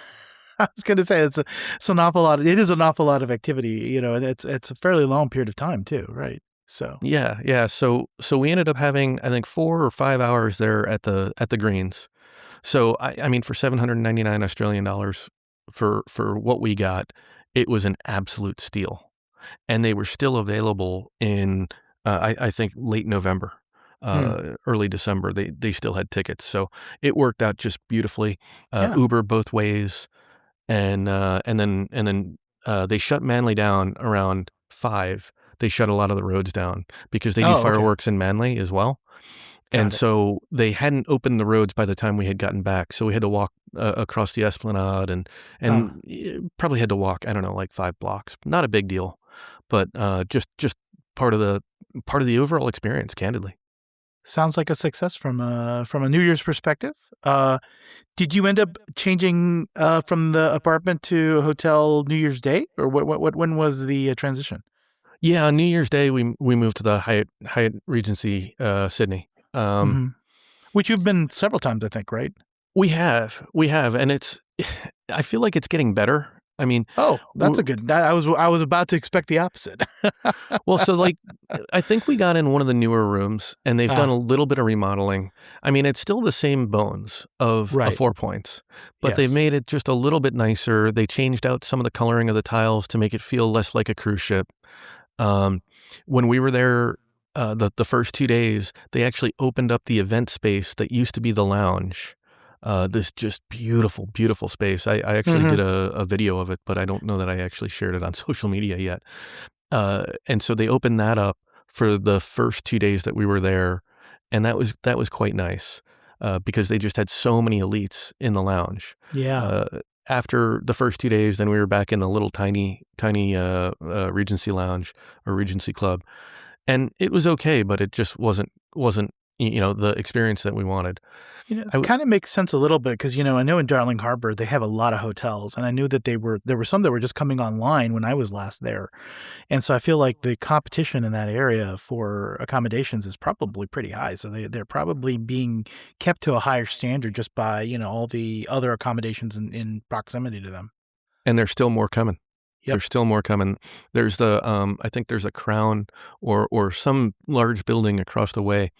I was gonna say it's an awful lot. It is an awful lot of activity, and it's a fairly long period of time too, right? So, Yeah, yeah. So we ended up having I think 4 or 5 hours there at the Greens. So I mean for 799 Australian dollars for what we got, it was an absolute steal. And they were still available in I think late November, hmm, early December. They still had tickets. So it worked out just beautifully. yeah. Uber both ways, and then they shut Manly down around 5. They shut a lot of the roads down because they do Oh, okay. fireworks in Manly as well. And Got it. so they hadn't opened the roads by the time we had gotten back. So we had to walk across the Esplanade Oh, and probably had to walk, I don't know, like 5 blocks. Not a big deal, but just part of the overall experience, candidly. sounds like a success from a New Year's perspective. Did you end up changing from the apartment to a hotel New Year's Day, or what? When was the transition? Yeah, on New Year's Day we moved to the Hyatt Regency, Sydney. Hmm. Which you've been several times, I think, right? We have, and it's. I feel like it's getting better. I mean, Oh, that's w a good I was about to expect the opposite. well, so, like, I think we got in one of the newer rooms, and they've done Ah, a little bit of remodeling. I mean, it's still the same bones of a right. 4 Points, but they've Yes. made it just a little bit nicer. They changed out some of the coloring of the tiles to make it feel less like a cruise ship. Um, when we were there, the first 2 days, they actually opened up the event space that used to be the lounge. This just beautiful, beautiful space. I actually did Mhm. a video of it, but I don't know that I actually shared it on social media yet. And so they opened that up for the first 2 days that we were there, and that was quite nice, because they just had so many elites in the lounge. Yeah. Uh, After the first 2 days, then we were back in the little tiny, Regency lounge or Regency club, and it was okay, but it just wasn't, the experience that we wanted. I w Kind of makes sense a little bit because I know in Darling Harbor they have a lot of hotels, and I knew that there were some that were just coming online when I was last there, and so I feel like the competition in that area for accommodations is probably pretty high. So they're probably being kept to a higher standard just by all the other accommodations in proximity to them. and there's still more coming. Yep, There's still more coming. There's I think there's a Crown or some large building across the way.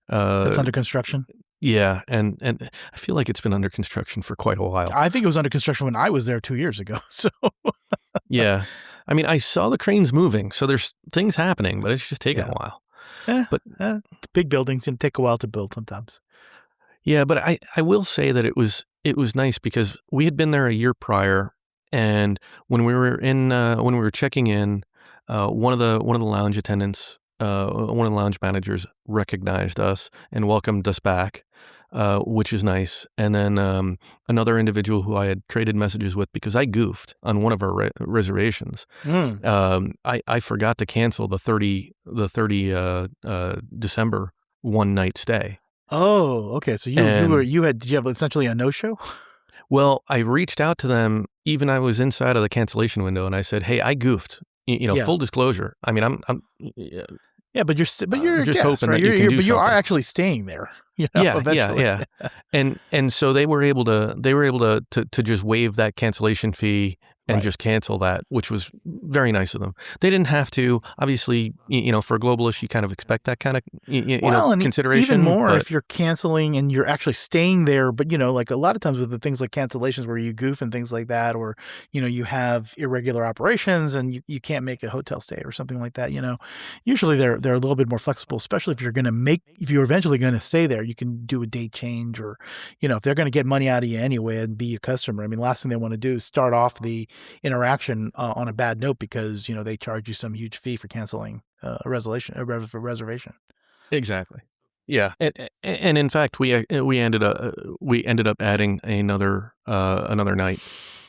that's Uh, under construction. yeah, and I feel like it's been under construction for quite a while. I think it was under construction when I was there 2 years ago. So Yeah. I mean, I saw the cranes moving, so there's things happening, but it's just taking a yeah, while. eh, But big buildings can take a while to build sometimes. yeah, but I will say that it was nice because we had been there a year prior, and when we were checking in, one of the lounge attendants, one of the lounge managers recognized us and welcomed us back, which is nice. And then another individual who I had traded messages with because I goofed on one of our reservations. Mm. I forgot to cancel the 30 December one night stay. Oh, okay. So And did you have essentially a no show? well, I reached out to them even I was inside of the cancellation window and I said, "Hey, I goofed." Yeah. Full disclosure. I mean, I'm Yeah, but you're I'm a just guest, hoping right? that you can do But you are something. actually staying there, Yeah, yeah, eventually. yeah. And so they were able to just waive that cancellation fee and Right. just cancel that, which was very nice of them. They didn't have to. Obviously, for a globalist, you kind of expect that kind of Well, and even consideration, more but if you're canceling and you're actually staying there, but like a lot of times with the things like cancellations where you goof and things like that, or you have irregular operations and you can't make a hotel stay or something like that. Usually they're a little bit more flexible, especially if you're eventually going to stay there, you can do a date change, or if they're going to get money out of you anyway and be a customer. I mean, last thing they want to do is start off the interaction on a bad note because they charge you some huge fee for canceling a reservation. exactly. Yeah, and in fact, we ended up adding another night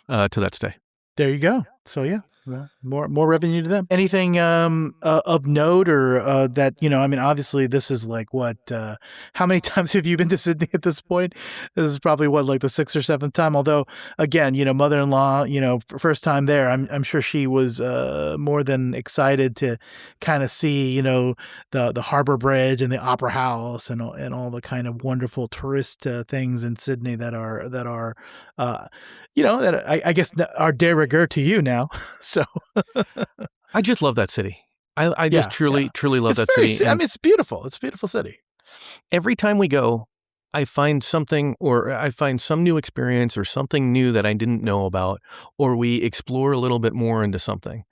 to that stay. There you go. So yeah, well, more revenue to them. Anything of note or that I mean, obviously this is like what how many times have you been to Sydney at this point? This is probably what, like the sixth or seventh time. Although again, mother-in-law, first time there, I'm sure she was more than excited to kind of see the Harbor Bridge and the Opera House and all the kind of wonderful tourist things in Sydney that are uh, that I guess are de rigueur to you now. So I just love that city. I just yeah, yeah. truly, truly love It's that city, I and mean, it's beautiful. It's a beautiful city. every time we go, I find something or I find some new experience or something new that I didn't know about, or we explore a little bit more into something.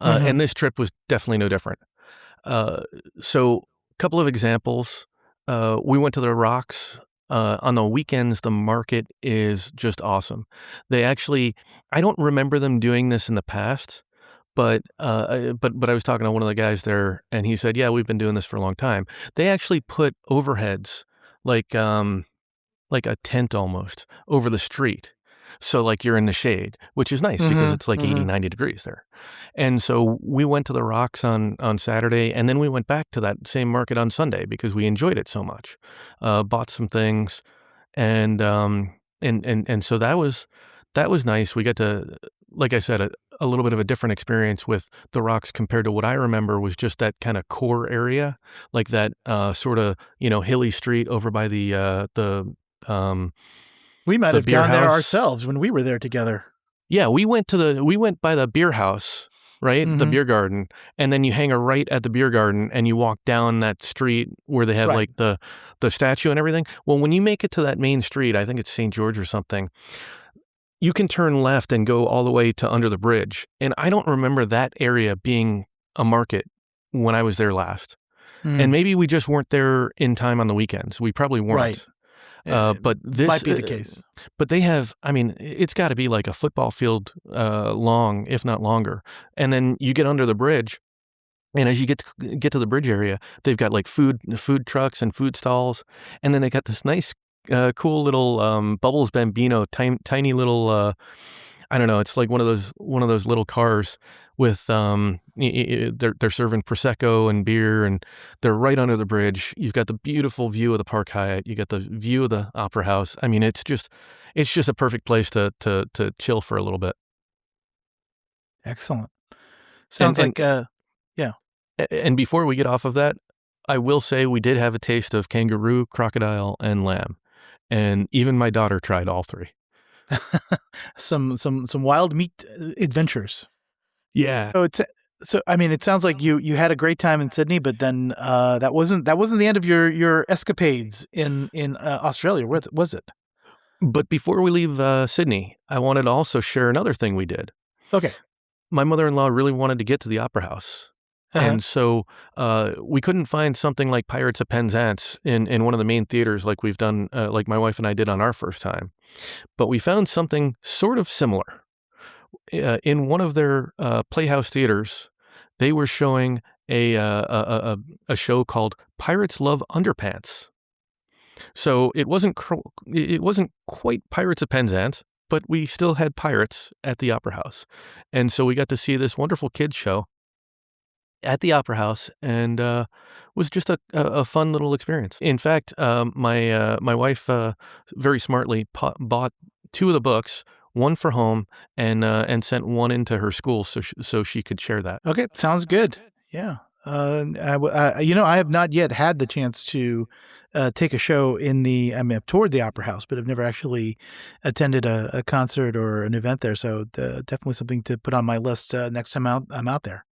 Mhm. And this trip was definitely no different. Uh, so, a couple of examples. We went to the Rocks. On the weekends, the market is just awesome. They actually, I don't remember them doing this in the past, but I was talking to one of the guys there, and he said, "Yeah, we've been doing this for a long time." They actually put overheads, like like a tent almost, over the street. So, like, you're in the shade, which is nice because Mhm. it's like 80, Mhm. 90 degrees there. And so we went to the Rocks on Saturday, and then we went back to that same market on Sunday because we enjoyed it so much. Bought some things, and so that was nice. We got to, like I said, a little bit of a different experience with the Rocks compared to what I remember was just that kind of core area, like that sort of hilly street over by We might the have beer gone there house. ourselves when we were there together. Yeah, we went by the beer house, right? The Mhm. beer garden, and then you hang a right at the beer garden and you walk down that street where they have Right. like the statue and everything. Well, when you make it to that main street, I think it's St. George or something, you can turn left and go all the way to under the bridge. And I don't remember that area being a market when I was there last. And Mm. maybe we just weren't there in time on the weekends. We probably Right. weren't. Uh, but Might this, be the uh, case. but they have. I mean, it's got to be like a football field long, if not longer. And then you get under the bridge, and as you get to the bridge area, they've got like food trucks and food stalls, and then they got this nice, cool little Bubbles Bambino, tiny little. I don't know. It's like one of those little cars with they're serving prosecco and beer, and they're right under the bridge. You've got the beautiful view of the Park Hyatt. You got the view of the Opera House. I mean, it's just a perfect place to chill for a little bit. Excellent. And Sounds and like, yeah. and before we get off of that, I will say we did have a taste of kangaroo, crocodile, and lamb, and even my daughter tried all three. Some wild meat adventures. Yeah. So I mean, it sounds like you had a great time in Sydney, but then that wasn't the end of your escapades in Australia, was it? But before we leave Sydney, I wanted to also share another thing we did. Okay. My mother-in-law really wanted to get to the Opera House. Uh-huh. And so we couldn't find something like Pirates of Penzance in one of the main theaters like we've done, like my wife and I did on our first time. But we found something sort of similar. In one of their Playhouse theaters, they were showing a show called Pirates Love Underpants. So it wasn't quite Pirates of Penzance, but we still had pirates at the Opera House. And so we got to see this wonderful kids show at the Opera House, and was just a fun little experience. In fact, my wife very smartly bought two of the books, one for home, and sent one into her school so she could share that. Okay, sounds good. Yeah. I have not yet had the chance to take a show I mean, I've toured the Opera House, but I've never actually attended a concert or an event there. So definitely something to put on my list next time I'm out there.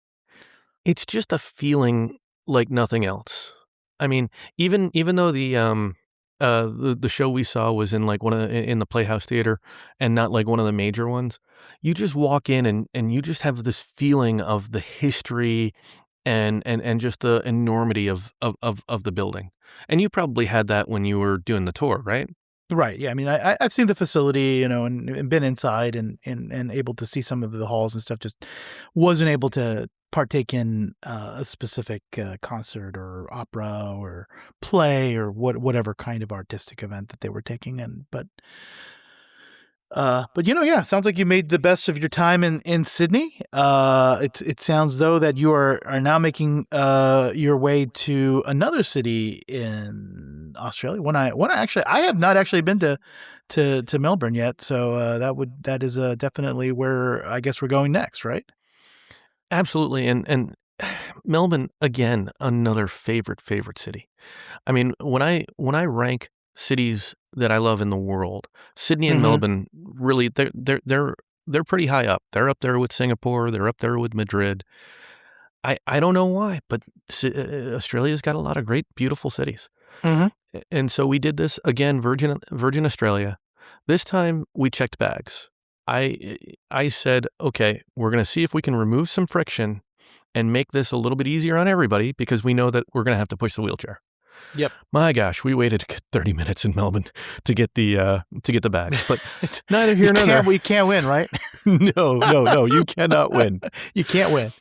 It's just a feeling like nothing else. I mean, even though the show we saw was in like in the Playhouse Theater and not like one of the major ones, you just walk in and you just have this feeling of the history and just the enormity of the building. And you probably had that when you were doing the tour, right? Right. Yeah. I mean, I've seen the facility, and been inside and able to see some of the halls and stuff. Just wasn't able to partake in a specific concert or opera or play or whatever kind of artistic event that they were taking in. But yeah, sounds like you made the best of your time in Sydney. It sounds though that you are now making your way to another city in Australia. I have not actually been to Melbourne yet, so that is definitely where I guess we're going next, right? Absolutely. And Melbourne, again, another favorite city. I mean, when I rank cities that I love in the world, Sydney and Mm-hmm. Melbourne really they're pretty high up. They're up there with Singapore. They're up there with Madrid. I don't know why, but Australia's got a lot of great, beautiful cities. Mm-hmm. And so we did this again, Virgin Australia. This time we checked bags. I said, okay, we're going to see if we can remove some friction and make this a little bit easier on everybody because we know that we're going to have to push the wheelchair. Yep. My gosh, we waited 30 minutes in Melbourne to get the bags, but It's, neither here nor there. we can't win, right? No, you cannot win. You can't win.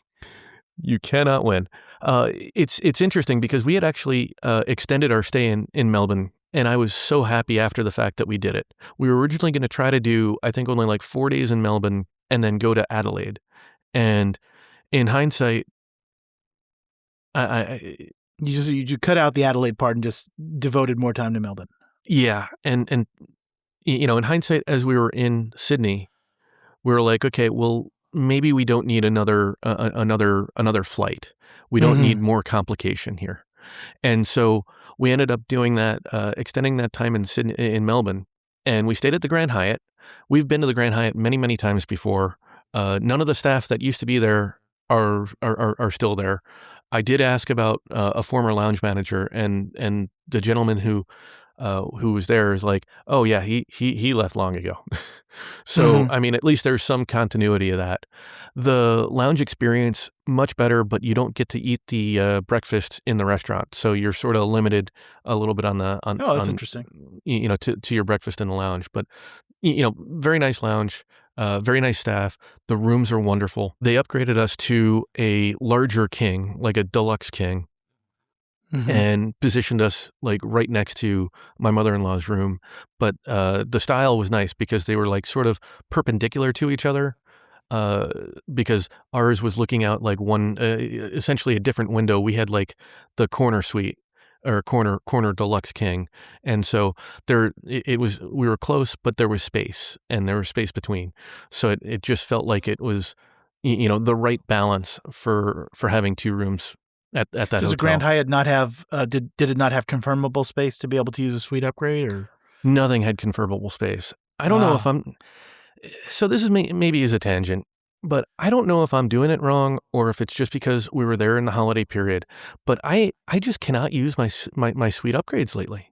You cannot win. It's interesting because we had actually extended our stay in Melbourne, and I was so happy after the fact that we did it. We were originally going to try to do, I think, only like 4 days in Melbourne and then go to Adelaide. And in hindsight, I You cut out the Adelaide part and just devoted more time to Melbourne. yeah, and in hindsight, as we were in Sydney, we were like, okay, well, maybe we don't need another flight. We don't Mm-hmm. need more complication here. And so we ended up doing that, extending that time in Melbourne, and we stayed at the Grand Hyatt. We've been to the Grand Hyatt many, many times before. None of the staff that used to be there are still there. I did ask about a former lounge manager, and the gentleman who was there is like, oh yeah, he left long ago. So Mhm. I mean, at least there's some continuity of that. The lounge experience much better, but you don't get to eat the breakfast in the restaurant, so you're sort of limited a little bit on the Oh, that's on interesting. to your breakfast in the lounge. But very nice lounge, very nice staff. The rooms are wonderful. They upgraded us to a larger king, like a deluxe king, Mhm. and positioned us like right next to my mother-in-law's room. But the style was nice because they were like sort of perpendicular to each other. Uh, because ours was looking out like one, essentially a different window. We had like the corner suite or corner deluxe king, and so it was, we were close, but there was space, and there was space between. So it just felt like it was, the right balance for having two rooms at that Does the Grand hotel. Hyatt not have, did it not have confirmable space to be able to use a suite upgrade, or Nothing had confirmable space. I don't know if Ah, I'm So this is maybe is a tangent, but I don't know if I'm doing it wrong or if it's just because we were there in the holiday period. But I just cannot use my suite upgrades lately.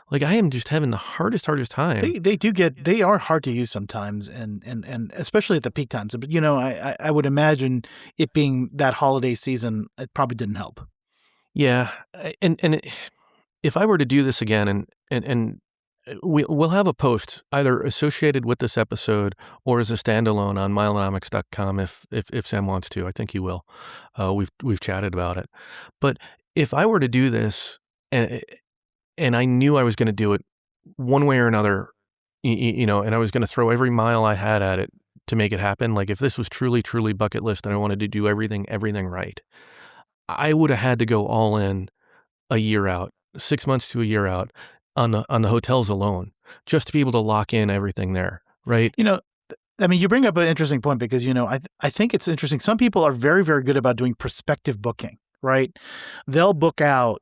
Like I am just having the hardest time. they are hard to use sometimes, and especially at the peak times, but, I would imagine it being that holiday season, it probably didn't help. Yeah, if I were to do this again, we'll have a post either associated with this episode or as a standalone on milenomics.com if Sam wants to. I think he will. We've chatted about it. But if I were to do this and and I knew I was going to do it one way or another, and I was going to throw every mile I had at it to make it happen. Like if this was truly bucket list and I wanted to do everything right, I would have had to go all in a year out, 6 months to a year out on the hotels alone, just to be able to lock in everything there, right? You know, I mean, you bring up an interesting point because, I think it's interesting. Some people are very, very good about doing prospective booking, right? They'll book out,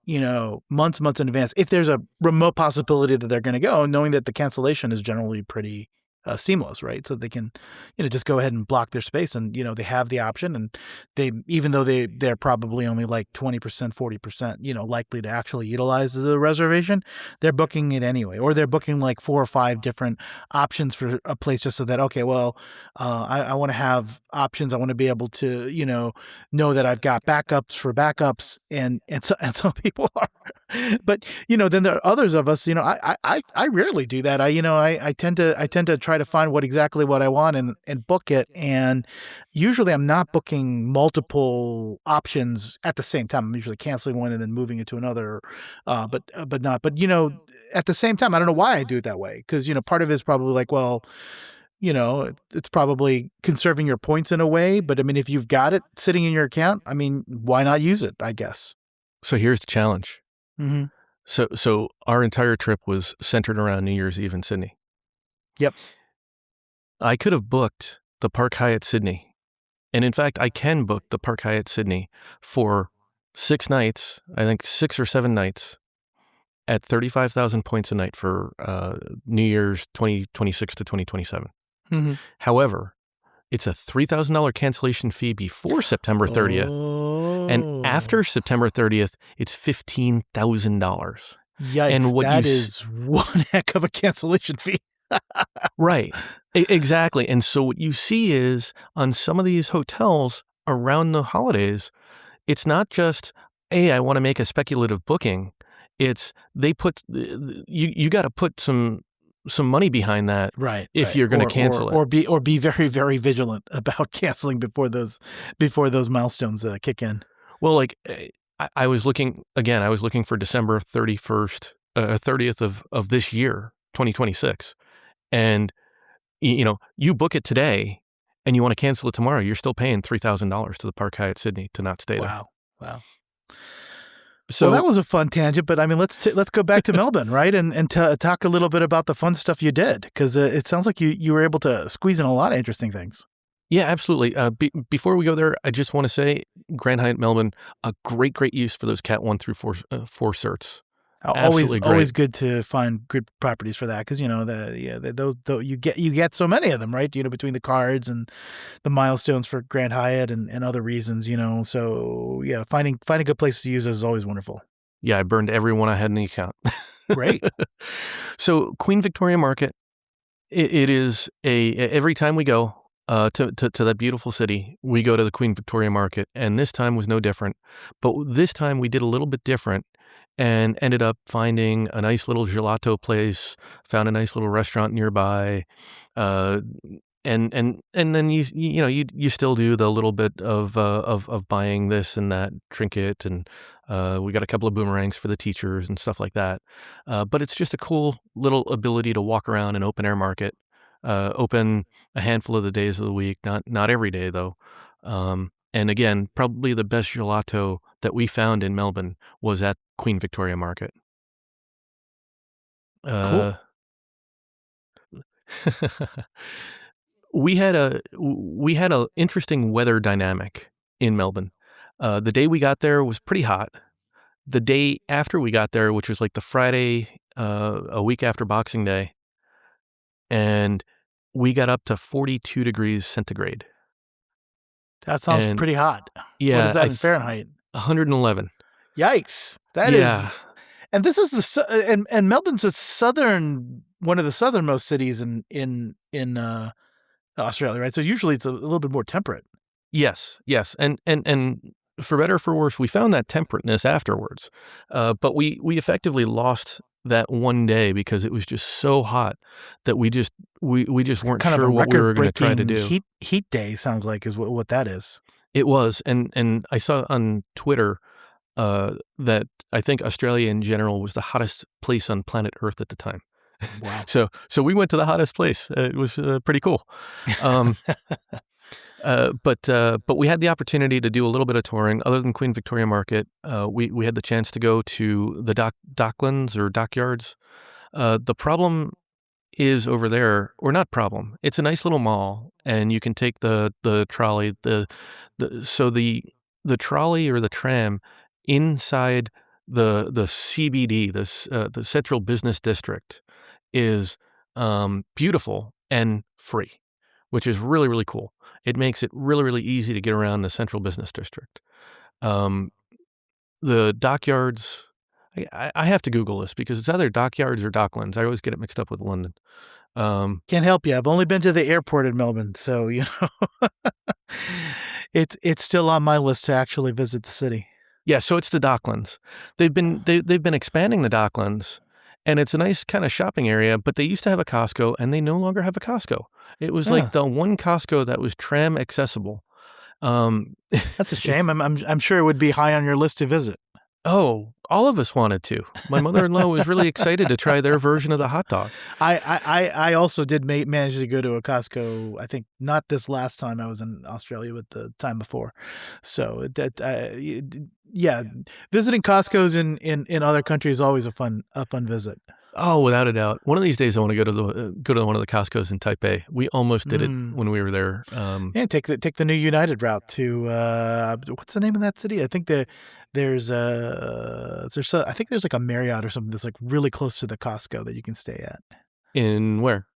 months in advance if there's a remote possibility that they're going to go, knowing that the cancellation is generally pretty seamless, right? So they can, just go ahead and block their space, and they have the option, and even though they're probably only like 20%, 40%, likely to actually utilize the reservation, they're booking it anyway, or they're booking like 4 or 5 different options for a place just so that, okay, well, I want to have options. I want to be able to, know that I've got backups for backups, and some people are, but then there are others of us. I rarely do that. I tend to try to find exactly what I want, and book it. And usually I'm not booking multiple options at the same time. I'm usually canceling one and then moving it to another. But at the same time, I don't know why I do it that way. Cause part of it is probably like, well, it's probably conserving your points in a way, but I mean, if you've got it sitting in your account, I mean, why not use it, I guess. So here's the challenge. Mhm. So our entire trip was centered around New Year's Eve in Sydney. Yep. I could have booked the Park Hyatt Sydney. And in fact, I can book the Park Hyatt Sydney for 6 nights, I think 6 or 7 nights at 35,000 points a night for New Year's 2026 to 2027. Mhm. However, it's a $3,000 cancellation fee before September 30th. And Oh. after September 30th, it's $15,000. And Yikes, what you that is one heck of a cancellation fee. Right. Exactly. And so what you see is on some of these hotels around the holidays, it's not just, hey, I want to make a speculative booking. It's they put you got to put some money behind that Right, if right. you're going to Or cancel it. be very, very vigilant about canceling before those milestones, kick in. Well, like I was looking again. I was looking for December 31st, 30th of this year, 2026, and you book it today, and you want to cancel it tomorrow. You're still paying $3,000 to the Park Hyatt Sydney to not stay there. Wow, wow. Well, that So was a fun tangent, but I mean, let's go back to Melbourne, right? And talk a little bit about the fun stuff you did, because it sounds like you were able to squeeze in a lot of interesting things. yeah, absolutely. Before we go there, I just want to say Grand Hyatt Melbourne, a great use for those Cat 1 through 4 certs. Always Absolutely great. always good to find good properties for that because those you get so many of them, right? Between the cards and the milestones for Grand Hyatt and other reasons, So yeah, finding good places to use those is always wonderful. Yeah, I burned every one I had in the account. Great. So Queen Victoria Market, it is every time we go to that beautiful city, we go to the Queen Victoria Market, and this time was no different. But this time we did a little bit different and ended up finding a nice little gelato place, found a nice little restaurant nearby, uh, and then you still do the little bit of buying this and that trinket, and we got a couple of boomerangs for the teachers and stuff like that. But it's just a cool little ability to walk around an open air market, open a handful of the days of the week, not every day though. And again, probably the best gelato that we found in Melbourne was at Queen Victoria Market. Uh, Cool. we had a interesting weather dynamic in Melbourne. The day we got there was pretty hot. The day after we got there, which was like the Friday, a week after Boxing Day, and we got up to 42 degrees centigrade. That sounds And pretty hot. What is yeah, that in Fahrenheit? 111. Yikes. That is Yeah. and this is and Melbourne's one of the southernmost cities in Australia, right? So usually it's a little bit more temperate. Yes, yes, and for better or for worse, we found that temperateness afterwards, but we effectively lost that one day because it was just so hot that we just weren't Kind of a sure what we were going to try to record-breaking do. heat day sounds like is what that is. It was, and I saw on Twitter that I think Australia in general was the hottest place on planet Earth at the time. Wow. So we went to the hottest place. It was pretty cool. Um, but we had the opportunity to do a little bit of touring. Other than Queen Victoria Market, we had the chance to go to the docklands or dockyards. The problem is over there, or not problem. It's a nice little mall, and you can take the trolley. So the trolley or the tram inside the CBD, the Central Business District, is beautiful and free, which is really, really cool. It makes it really, really easy to get around the Central Business District. Um, the dockyards, I have to Google this because it's either dockyards or docklands. I always get it mixed up with London. Can't help you. I've only been to the airport in Melbourne, so it's still on my list to actually visit the city. Yeah, so it's the Docklands. They've been expanding the Docklands, and it's a nice kind of shopping area. But they used to have a Costco, and they no longer have a Costco. It was like Huh. the one Costco that was tram accessible. Um, That's a shame. I'm sure it would be high on your list to visit. oh, all of us wanted to. My mother-in-law was really excited to try their version of the hot dog. I also did manage to go to a Costco. I think not this last time I was in Australia, but the time before. So yeah, visiting Costco's in other countries is always a fun visit. Oh, without a doubt. One of these days, I want to go to one of the Costco's in Taipei. We almost did it when we were there. Yeah, take the new United route to what's the name of that city? I think there's I think there's like a Marriott or something that's like really close to the Costco that you can stay at. In where?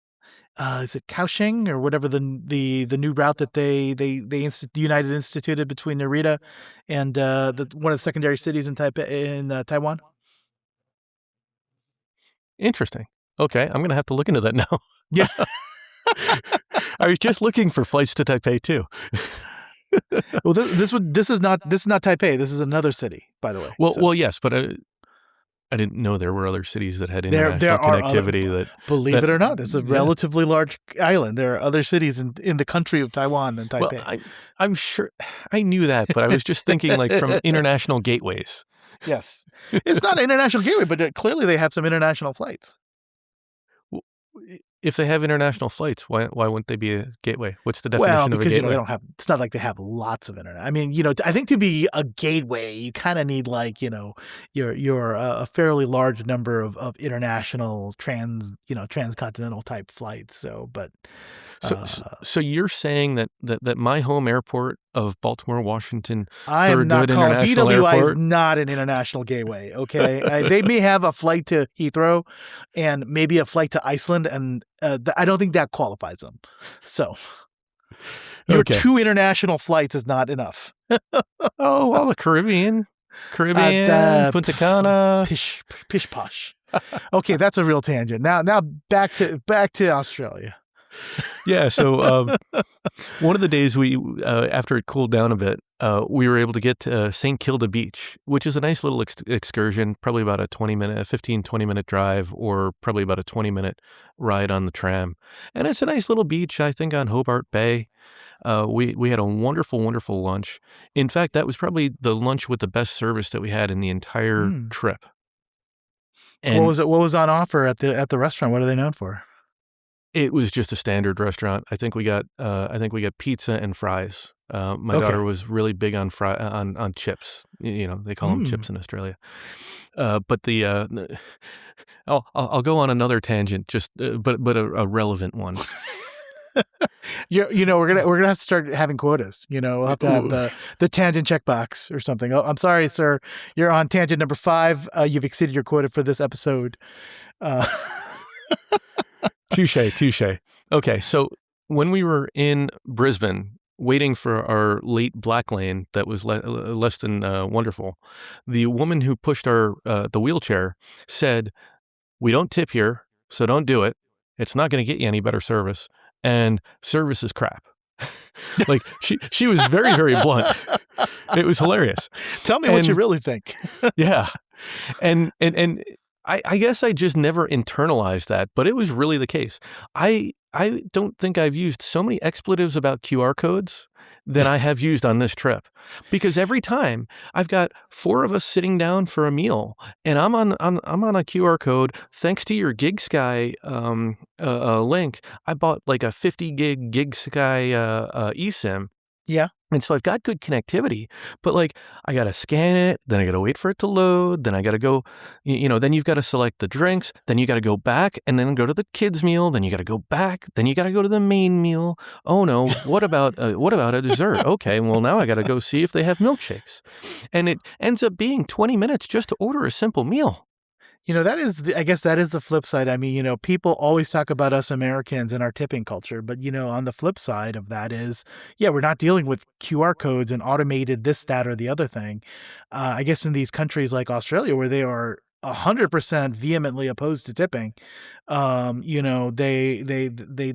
Is it Kaohsiung or whatever the new route that the United instituted between Narita and one of the secondary cities in Taipei in Taiwan? Interesting. Okay, I'm going to have to look into that now. Yeah. I was just looking for flights to Taipei too. Well, this is not Taipei. This is another city, by the way. Well, yes, but I didn't know there were other cities that had There international are connectivity. believe it or not, it's a yeah. relatively large island. There are other cities in the country of Taiwan than Well, Taipei. I'm sure I knew that, but I was just thinking like from international gateways. Yes, it's not an international gateway, but clearly they have some international flights. If they have international flights, why wouldn't they be a gateway? What's the Well, definition of a because gateway? they don't have. It's not like they have lots of internet. I mean, I think to be a gateway, you kind of need like you're a fairly large number of international transcontinental type flights. So, but So you're saying that my home airport of Baltimore Washington I am not Thurgood calling International BWI is Airport. not an international gateway. Okay, they may have a flight to Heathrow, and maybe a flight to Iceland, and I don't think that qualifies them. So your Okay. 2 international flights is not enough. Oh, well, the Caribbean, Punta Cana. Pish posh. Okay, that's a real tangent. Now back to Australia. Yeah, so one of the days we, after it cooled down a bit, we were able to get to St. Kilda Beach, which is a nice little excursion, probably about a 20-minute drive, or probably about a 20-minute ride on the tram. And it's a nice little beach, I think, on Hobart Bay. We had a wonderful, wonderful lunch. In fact, that was probably the lunch with the best service that we had in the entire trip. And what was on offer at the restaurant? What are they known for? it was just a standard restaurant. I think we got pizza and fries. My daughter was really big on on chips. You know, they call them chips in Australia. But I'll go on another tangent, but a relevant one. We're gonna have to start having quotas. We'll have to have the tangent checkbox or something. Oh, I'm sorry, sir. You're on tangent number 5. You've exceeded your quota for this episode. Touche. Okay, so when we were in Brisbane waiting for our late black lane that was less than wonderful, the woman who pushed the wheelchair said, "We don't tip here, so don't do it. It's not going to get you any better service, and service is crap." Like she was very, very blunt. It was hilarious. Tell me what you really think. Yeah, and I guess I just never internalized that, but it was really the case. I don't think I've used so many expletives about QR codes than I have used on this trip, because every time I've got 4 of us sitting down for a meal, and I'm on a QR code. Thanks to your GigSky link, I bought like a 50 gig GigSky eSIM. Yeah. And so I've got good connectivity, but like I got to scan it, then I got to wait for it to load, then I got to go, then you've got to select the drinks, then you got to go back and then go to the kids' meal, then you got to go back, then you got to go to the main meal. Oh no, what about a dessert? Okay, well now I got to go see if they have milkshakes. And it ends up being 20 minutes just to order a simple meal. I guess that is the flip side. I mean, people always talk about us Americans and our tipping culture, but, on the flip side of that is, yeah, we're not dealing with QR codes and automated this, that, or the other thing. I guess in these countries like Australia, where they are 100% vehemently opposed to tipping, they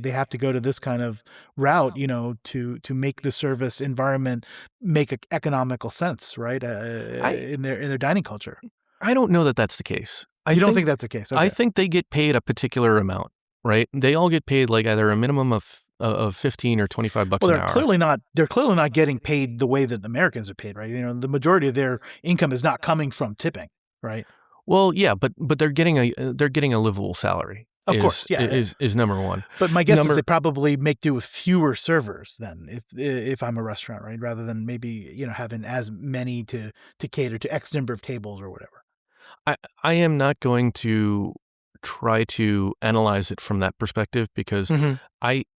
have to go to this kind of route, to make the service environment make economical sense, right? In their dining culture. I don't know that that's the case. You don't think that's the case? Okay. I think they get paid a particular amount, right? They all get paid like either a minimum of 15 or $25 an hour. They're clearly not getting paid the way that the Americans are paid, right? The majority of their income is not coming from tipping, right? Well, yeah, but they're getting a livable salary. Of course, yeah, is number one. But my guess is they probably make do with fewer servers then, if I'm a restaurant, right? Rather than maybe having as many to cater to X number of tables or whatever. I am not going to try to analyze it from that perspective, because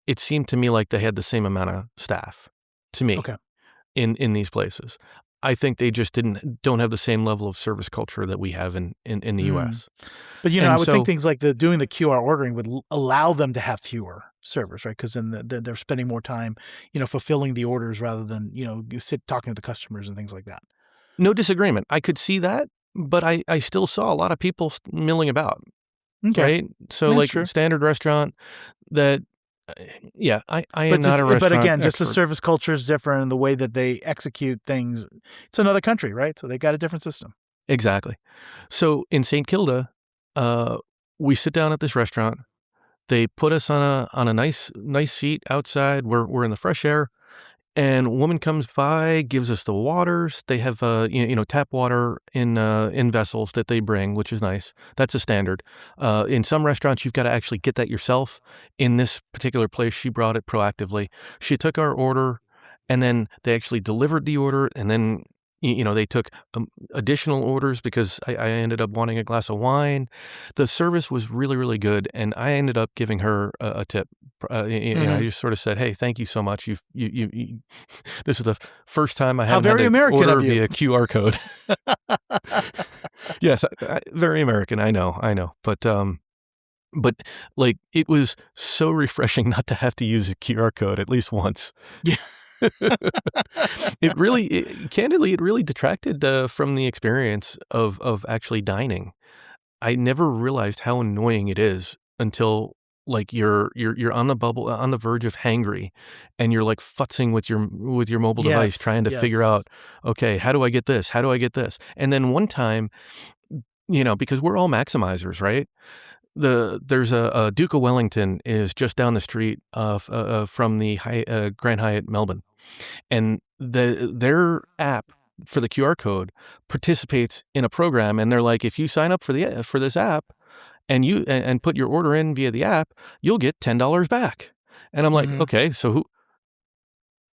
it seemed to me like they had the same amount of staff to me in these places. I think they just don't have the same level of service culture that we have in the U.S. But I would think things like doing the QR ordering would allow them to have fewer servers, right? Because then they're spending more time, fulfilling the orders rather than talking to the customers and things like that. No disagreement. I could see that, but I still saw a lot of people milling about. Okay. Right? So that's true. Standard restaurant that. I am not a restaurant But again, expert. Just the service culture is different, and the way that they execute things, it's another country, right? So they got a different system. Exactly. So in St. Kilda, we sit down at this restaurant. They put us on a nice seat outside. We're in the fresh air, and a woman comes by, gives us the waters. They have tap water in vessels that they bring, which is nice. That's a standard. In some restaurants, you've got to actually get that yourself. In this particular place, she brought it proactively. She took our order, and then they actually delivered the order, and then they took additional orders because I ended up wanting a glass of wine. The service was really, really good, and I ended up giving her a tip. I Mhm. just sort of said, "Hey, thank you so much. You this is the first time I How haven't had very to American order of you. via QR code." Yes, very American. I know, but like it was so refreshing not to have to use a QR code at least once. Yeah. Candidly, it really detracted from the experience of actually dining. I never realized how annoying it is until like you're on the verge of hangry, and you're like futzing with your mobile device Yes, trying to figure yes. out, okay, how do I get this? How do I get this? And then one time, because we're all maximizers, right? There's a Duke of Wellington is just down the street from the Grand Hyatt Melbourne, and their app for the QR code participates in a program, and they're like, if you sign up for this app and and put your order in via the app, you'll get $10 back. And I'm like, Mhm. okay, so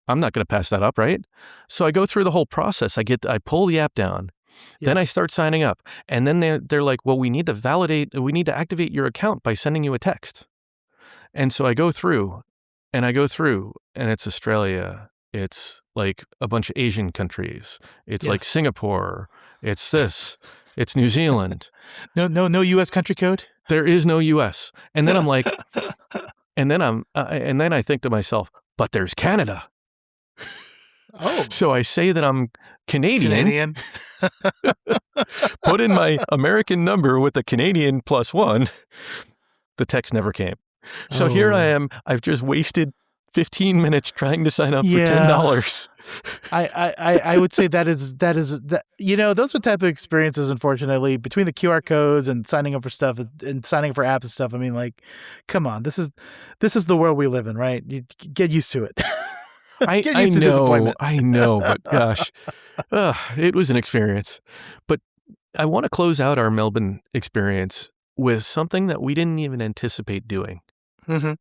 I'm not going to pass that up, right? So I go through the whole process. I pull the app down, then Yeah. I start signing up, and then they're like, well, we need to activate your account by sending you a text. And so I go through, and it's Australia. It's like a bunch of Asian countries. It's like Yes. Singapore. It's this. It's New Zealand. No US country code? There is no US. And then I'm like, and then I think to myself, but there's Canada. Oh, So I say that I'm Canadian, Canadian. put in my American number with the Canadian +1. The text never came. So here I Oh. am. I've just wasted 15 minutes trying to sign up for Yeah. $10. I would say that those are type of experiences, unfortunately, between the QR codes and signing up for stuff and signing up for apps and stuff. I mean, like, come on, this is the world we live in, right? You get used to it. Get used to disappointment. I know, but gosh, it was an experience. But I want to close out our Melbourne experience with something that we didn't even anticipate doing. Mhm.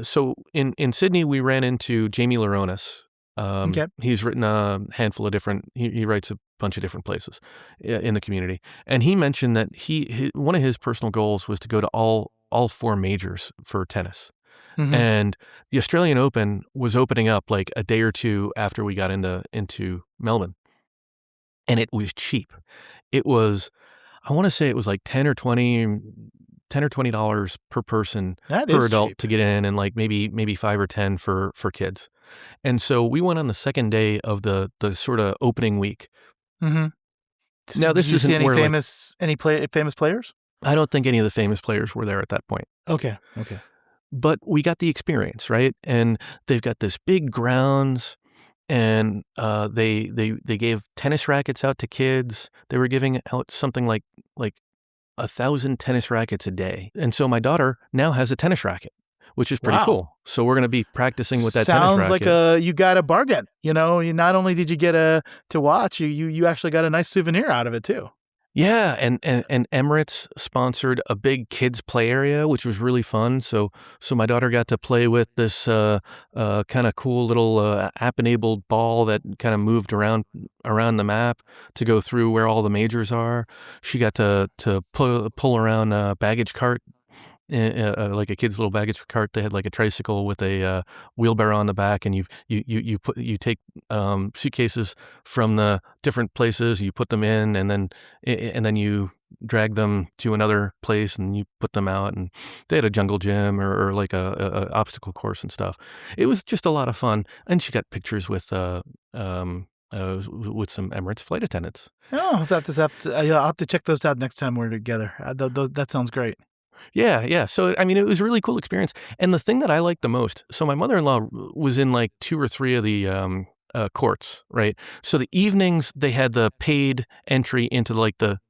So in Sydney, we ran into Jamie Laronis. Okay. He's written a handful of different. He writes a bunch of different places in the community, and he mentioned that one of his personal goals was to go to all four majors for tennis. Mhm. And the Australian Open was opening up like a day or two after we got into Melbourne, and it was cheap. It was, I want to say it was like 10 or $20 per person That per is adult cheap. to get in, and like maybe 5 or 10 for kids. And so we went on the second day of the sort of opening week. Mhm. Now Did this you see isn't any where like famous players? I don't think any of the famous players were there at that point. Okay. Okay. But we got the experience, right? And they've got this big grounds, and they gave tennis rackets out to kids. They were giving out something like 1,000 tennis rackets a day. And so my daughter now has a tennis racket, which is pretty Wow. cool. So we're going to be practicing with that tennis Sounds like racket. you got a bargain. You not only did you get to watch, you actually got a nice souvenir out of it too. Yeah, and Emirates sponsored a big kids play area, which was really fun. So my daughter got to play with this kind of cool little app-enabled ball that kind of moved around the map to go through where all the majors are. She got to pull around a baggage cart, like a kid's little baggage cart. They had like a tricycle with a wheelbarrow on the back, and you take suitcases from the different places, you put them in, and then you drag them to another place, and you put them out. And they had a jungle gym or like a obstacle course and stuff. It was just a lot of fun, and she got pictures with some Emirates flight attendants. Oh, I'll have to check those out next time we're together. That sounds great. Yeah. So, I mean, it was a really cool experience. And the thing that I liked the most, so my mother-in-law was in like 2 or 3 of the courts, right? So the evenings they had the paid entry into like the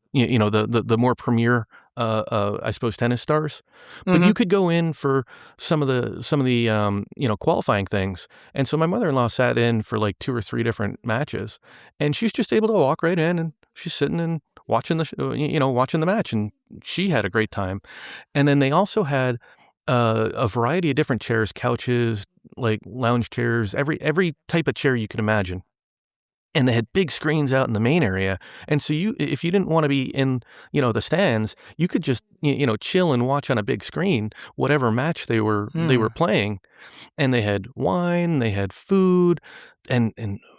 more premier I suppose tennis stars, but Mhm. you could go in for some of the qualifying things. And so my mother-in-law sat in for like 2 or 3 different matches, and she's just able to walk right in, and she's sitting and watching watching the match, and she had a great time. And then they also had a variety of different chairs, couches, like lounge chairs, every type of chair you could imagine. and they had big screens out in the main area. And so if you didn't want to be in, the stands, you could just, chill and watch on a big screen whatever match they were Hmm. playing. And they had wine, they had food, and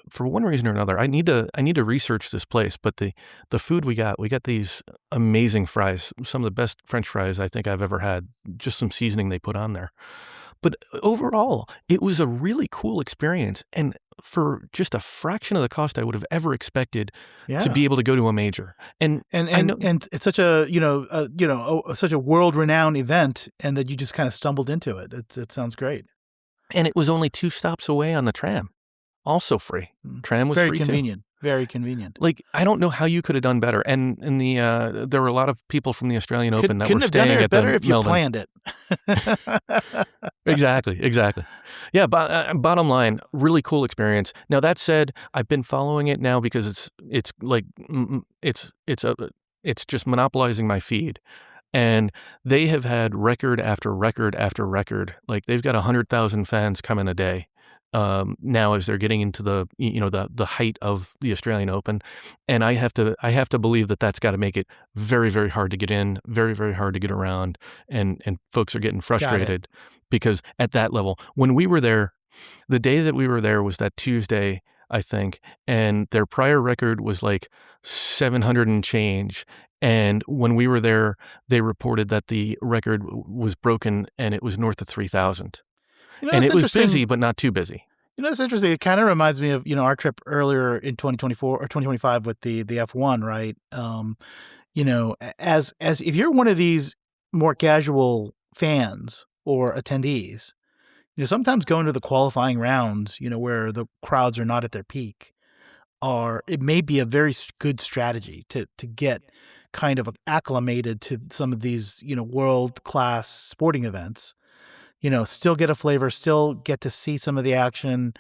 for one reason or another, I need to research this place. But the food we got these amazing fries, some of the best French fries I think I've ever had. Just some seasoning they put on there. But overall, it was a really cool experience, and for just a fraction of the cost I would have ever expected to Yeah. be able to go to a major. And And I and know, and it's such a, such a world-renowned event, and that you just kinda stumbled into it. It sounds great. and it was only 2 stops away on the tram, also free. Mm. Tram was Very free too. convenient, very convenient. Like, I don't know how you could have done better. And there were a lot of people from the Australian Open that were Couldn't have done staying it at better the if you Melbourne. planned it. Exactly, exactly. Yeah, bottom line, really cool experience. Now that said, I've been following it now because it's like it's just monopolizing my feed. And they have had record after record after record. Like, they've got 100,000 fans coming a day. Now as they're getting into the height of the Australian Open, and I have to believe that that's got to make it very, very hard to get in, very, very hard to get around, and folks are getting Got it. frustrated because at that level, when we were there, the day that we were there was that Tuesday, I think, and their prior record was like 700 and change. And when we were there, they reported that the record was broken and it was north of 3,000. And It's it was interesting. busy, but not too busy. It's interesting. It kinda reminds me of, our trip earlier in 2024 or 2025 with the F1, right? As if you're one of these more casual fans or attendees, sometimes going to the qualifying rounds, where the crowds are not at their peak, it may be a very good strategy to get kind of acclimated to some of these, world-class sporting events, still get a flavor, still get to see some of the action.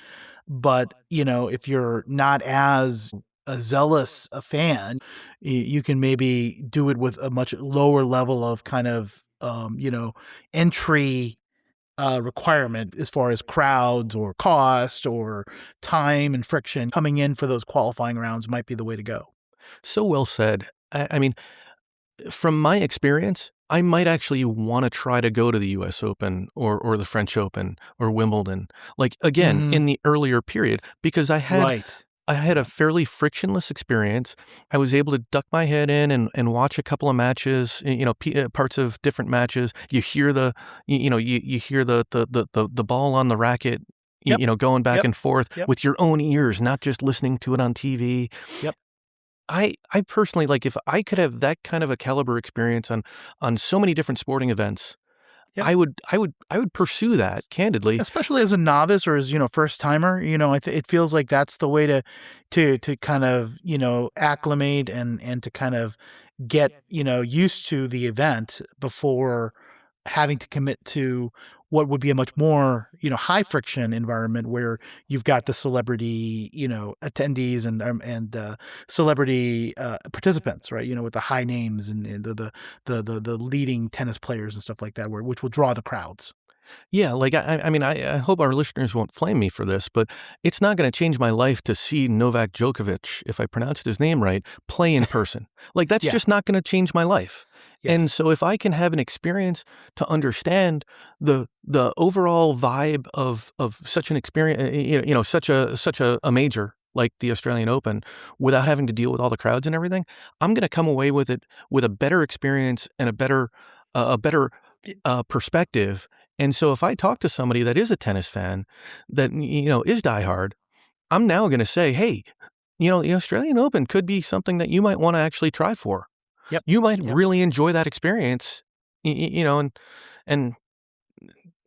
But, if you're not as a zealous a fan, you can maybe do it with a much lower level of kind of, entry requirement as far as crowds or cost or time and friction. Coming in for those qualifying rounds might be the way to go. So well said. I mean, from my experience, I might actually want to try to go to the US Open or the French Open or Wimbledon, like, again, Mhm. in the earlier period, because Right. I had a fairly frictionless experience. I was able to duck my head in and watch a couple of matches, parts of different matches. You hear you hear the ball on the racket, Yep. going back Yep. and forth Yep. with your own ears, not just listening to it on TV. Yep. I personally, like, if I could have that kind of a caliber experience on so many different sporting events, Yep. I would pursue that candidly. Especially as a novice or as, first timer, it feels like that's the way to kind of, acclimate and to kind of get, used to the event before having to commit to what would be a much more, high friction environment where you've got the celebrity, attendees and celebrity participants, right? With the high names and the leading tennis players and stuff like that, which will draw the crowds. Yeah, like, I mean, I hope our listeners won't flame me for this, but it's not going to change my life to see Novak Djokovic, if I pronounced his name right, play in person. Like, that's Yeah. just not going to change my life. And Yes. so if I can have an experience to understand the overall vibe of such an experience, such a major like the Australian Open, without having to deal with all the crowds and everything, I'm going to come away with it with a better experience and a better perspective. And so if I talk to somebody that is a tennis fan, that, is diehard, I'm now going to say, hey, the Australian Open could be something that you might want to actually try for. Yep. You might Yep. really enjoy that experience, and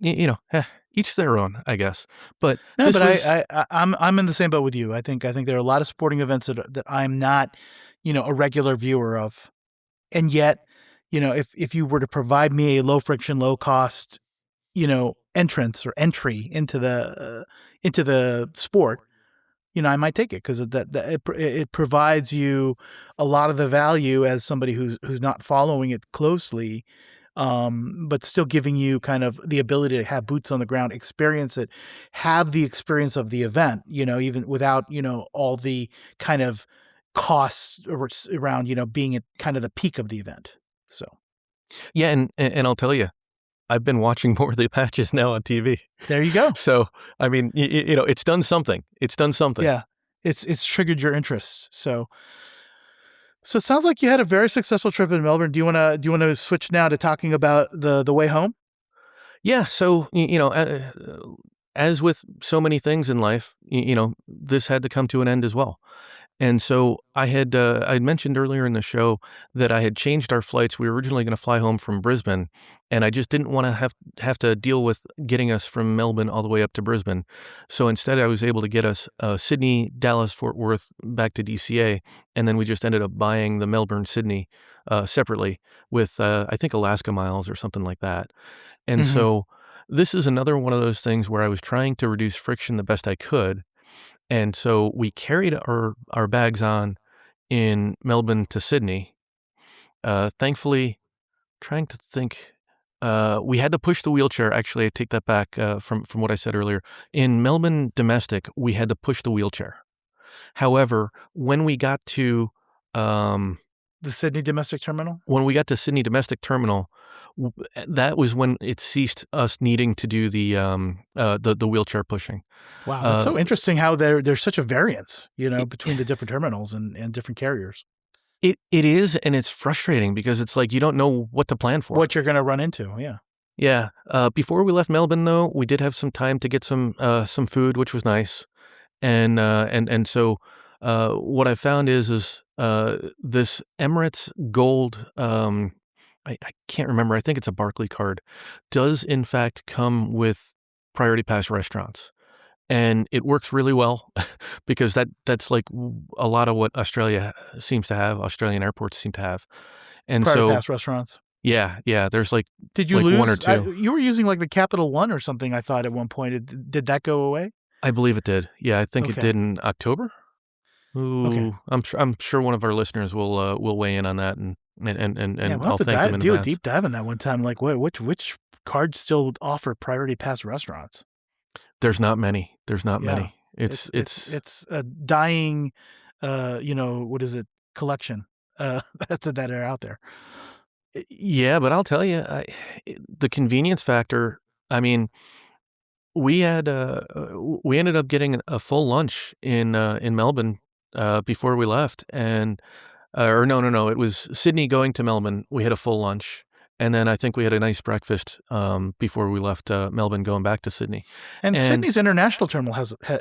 each their own, I guess. But No, this but was, I'm in the same boat with you. I think there are a lot of sporting events that I'm not, a regular viewer of, and yet, if you were to provide me a low friction, low cost, entrance or entry into the sport, I might take it because it provides you a lot of the value as somebody who's not following it closely, but still giving you kind of the ability to have boots on the ground, experience it, have the experience of the event, even without, all the kind of costs around, being at kind of the peak of the event. So Yeah, and I'll tell you, I've been watching more of the matches now on TV. there you go. So, I mean, it's done something. It's done something. Yeah. It's triggered your interest. So it sounds like you had a very successful trip in Melbourne. Do you want to switch now to talking about the way home? Yeah. So, as with so many things in life, this had to come to an end as well. And so I'd mentioned earlier in the show that I had changed our flights. We were originally going to fly home from Brisbane, and I just didn't want to have to deal with getting us from Melbourne all the way up to Brisbane. So instead, I was able to get us Sydney, Dallas, Fort Worth back to DCA, and then we just ended up buying the Melbourne, Sydney separately with I think Alaska miles or something like that. And Mhm. so this is another one of those things where I was trying to reduce friction the best I could. And so we carried our bags on in Melbourne to Sydney. Thankfully, trying to think, we had to push the wheelchair. Actually, I take that back from what I said earlier. In Melbourne domestic, we had to push the wheelchair. However, um, The Sydney domestic terminal? when we got to Sydney domestic terminal, that was when it ceased us needing to do the wheelchair pushing. Wow, that's Uh, so interesting how there's such a variance, between the different terminals and different carriers. it is, and it's frustrating because it's like you don't know what to plan for. What you're gonna run into, yeah. Yeah. Before we left Melbourne, though, we did have some time to get some food, which was nice. And so what I found is this Emirates Gold. I can't remember. I think it's a Barclay card. Does in fact come with Priority Pass restaurants, and it works really well because that's like a lot of what Australia seems to have. Australian airports seem to have, and Prior to so past restaurants. yeah. There's Did you like one or lose two. you were using, like, the Capital One or something, I thought, at one point. Did that go away? I believe it did. Yeah, I think it Okay. did in October. Okay. Ooh, I'm sure one of our listeners will weigh in on that, Yeah, and we'll have I'll to thank them in do a advance. deep dive on that one time, like, which cards still offer priority pass restaurants? There's not many. There's not Yeah. many. It's It's a dying, what is it, collection, that are out there. yeah, but I'll tell you, the convenience factor. I mean, we had we ended up getting a full lunch in Melbourne before we left, and or no, it was Sydney going to Melbourne. We had a full lunch, and then I think we had a nice breakfast before we left Melbourne, going back to Sydney. And And Sydney's international terminal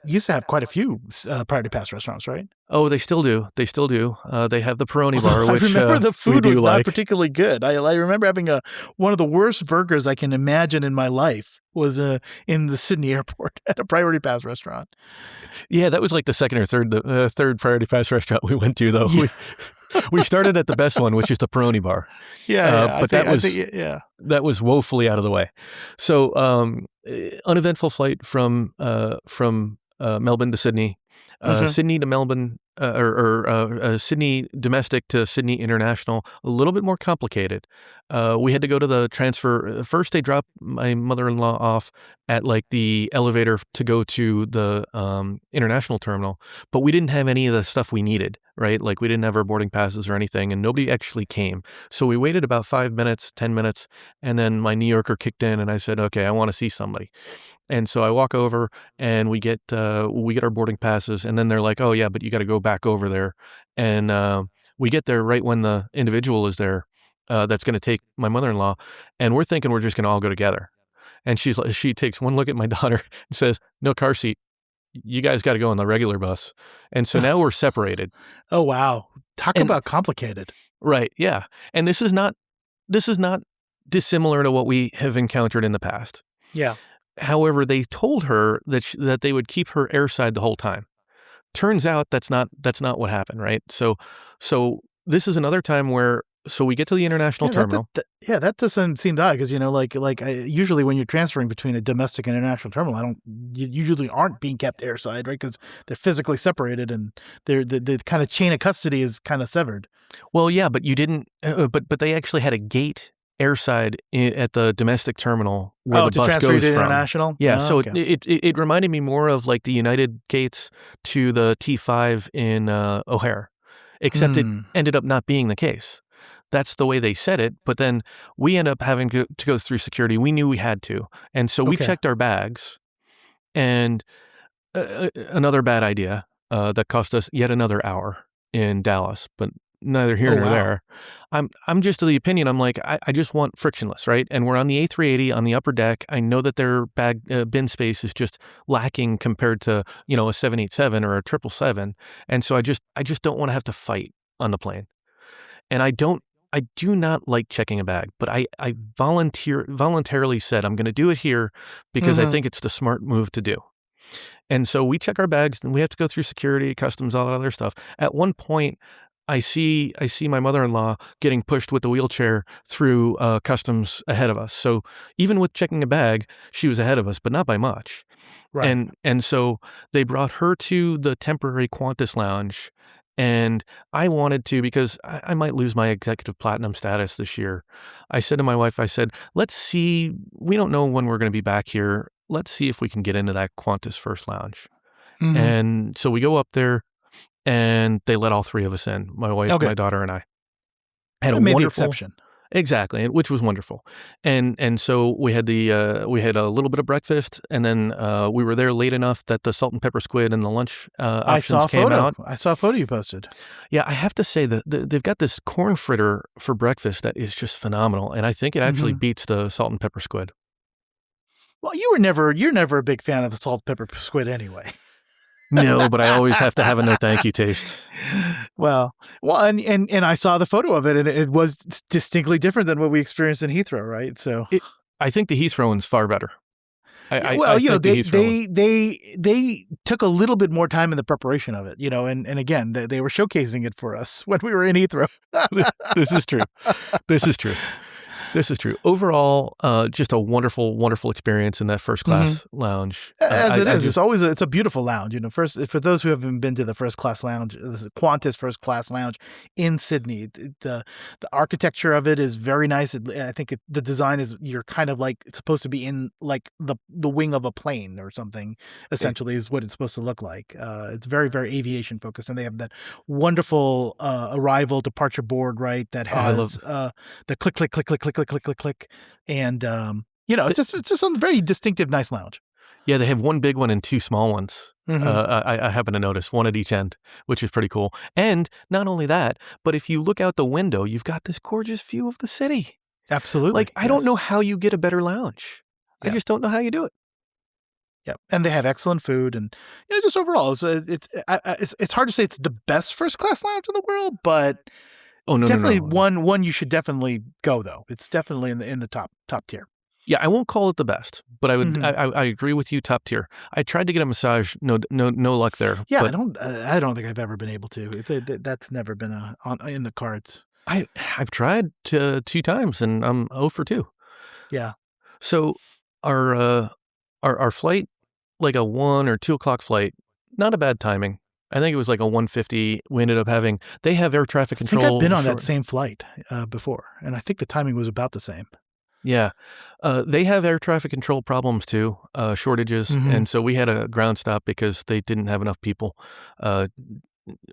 used to have quite a few priority pass restaurants, right? oh, they still do. They still do. They have the Peroni bar, Although I which remember the we food do was not like. particularly good. I remember having one of the worst burgers I can imagine in my life was in the Sydney airport at a priority pass restaurant. Yeah, that was like the second or third Priority Pass restaurant we went to, though. Yeah, We started at the best one, which is the Peroni bar, yeah. but that was Yeah. that was woefully out of the way. So, uneventful flight from Melbourne to Sydney, Mhm. Sydney to Melbourne, Sydney domestic to Sydney international. A little bit more complicated. We had to go to the transfer. First, they dropped my mother-in-law off at like the elevator to go to the international terminal, but we didn't have any of the stuff we needed. Right, like we didn't have our boarding passes or anything, and nobody actually came. So we waited about 5 minutes, 10 minutes, and then my New Yorker kicked in, and I said, "Okay, I want to see somebody." And so I walk over, and we get our boarding passes, and then they're like, "Oh yeah, but you got to go back over there." And we get there right when the individual is there that's going to take my mother-in-law, and we're thinking we're just going to all go together. And she takes one look at my daughter and says, "No car seat. You guys got to go on the regular bus." And so now we're separated. Oh wow, talk And about complicated. right, yeah. And this is not dissimilar to what we have encountered in the past. Yeah. However, they told her that they would keep her airside the whole time. Turns out that's not what happened, right? So this is another time where we get to the international Yeah, terminal. that doesn't seem odd because usually when you're transferring between a domestic and international terminal, you usually aren't being kept airside, right? Because they're physically separated and the kind of chain of custody is kind of severed. Well, yeah, but you didn't. But they actually had a gate airside at the domestic terminal where Oh, the to bus transfer you goes to from. international? Yeah, Oh, so okay. it reminded me more of like the United gates to the T5 in O'Hare, except it Hmm. ended up not being the case. That's the way they said it, but then we end up having to go through security. We knew we had to, and so we Okay. checked our bags, and another bad idea that cost us yet another hour in Dallas, but neither here Oh, nor wow. there. I'm just of the opinion. I'm like, I just want frictionless, right? And we're on the A380 on the upper deck. I know that their bag bin space is just lacking compared to a 787 or a 777, and so I just don't want to have to fight on the plane. And I do not like checking a bag, but I voluntarily said I'm going to do it here because I Mhm. think it's the smart move to do. And so we check our bags, and we have to go through security, customs, all that other stuff. At one point, I see my mother-in-law getting pushed with the wheelchair through customs ahead of us. So even with checking a bag, she was ahead of us, but not by much. Right. And so they brought her to the temporary Qantas lounge, and I wanted to because I might lose my executive platinum status this year. I said to my wife, I said, let's see, we don't know when we're going to be back here. Let's see if we can get into that Qantas first lounge. Mhm. And so we go up there, and they let all three of us in, my wife, Okay. my daughter, and I. Had a I made the wonderful exception. Exactly, which was wonderful. And so we had we had a little bit of breakfast, and then we were there late enough that the salt and pepper squid and the lunch I saw options a came photo. out. I saw a photo you posted. Yeah, I have to say that they've got this corn fritter for breakfast that is just phenomenal, and I think it actually Mhm. beats the salt and pepper squid. Well, you're never a big fan of the salt, pepper, squid anyway. No, but I always have to have a no thank you taste. Well, and I saw the photo of it, and it was distinctly different than what we experienced in Heathrow, right? So, It, I think the Heathrow one's far better. yeah, I well, think the Heathrow one. they took a little bit more time in the preparation of it, and again, they were showcasing it for us when we were in Heathrow. This is true. This is true. This is true. Overall, just a wonderful, wonderful experience in that first Mhm. class lounge. As it I is, just, it's a beautiful lounge. First for those who haven't been to the first class lounge, this is Qantas first class lounge in Sydney. The architecture of it is very nice. I think the design is you're kind of like it's supposed to be in like the wing of a plane or something. it, Essentially, is what it's supposed to look like. It's very very aviation focused, and they have that wonderful arrival departure board right that I love has the click click click click click click click click click, and the, it's just a very distinctive, nice lounge. yeah, they have one big one and two small ones. Mhm. I happen to notice one at each end, which is pretty cool. And not only that, but if you look out the window, you've got this gorgeous view of the city. Like, Absolutely, I don't know yes. how you get a better lounge. I Yeah, just don't know how you do it. yeah, and they have excellent food and, just overall, it's hard to say it's the best first class lounge in the world, but Oh, no, no, definitely no. one you should definitely go, though. It's definitely in the top tier. Yeah, I won't call it the best, but Mhm. I agree with you, top tier. I tried to get a massage, no luck there. Yeah, But I don't think I've ever been able to. That's never been, in the cards. I've tried two times, and I'm 0 for 2. Yeah. So our uh, our flight, like a 1 or 2 o'clock flight, not a bad timing. I think it was like a 1:50. We ended up having they have air traffic I think I've been control on that short. same flight, before, and I think the timing was about the same. Yeah, they have air traffic control problems too, shortages, Mhm. and so we had a ground stop because they didn't have enough people. Uh,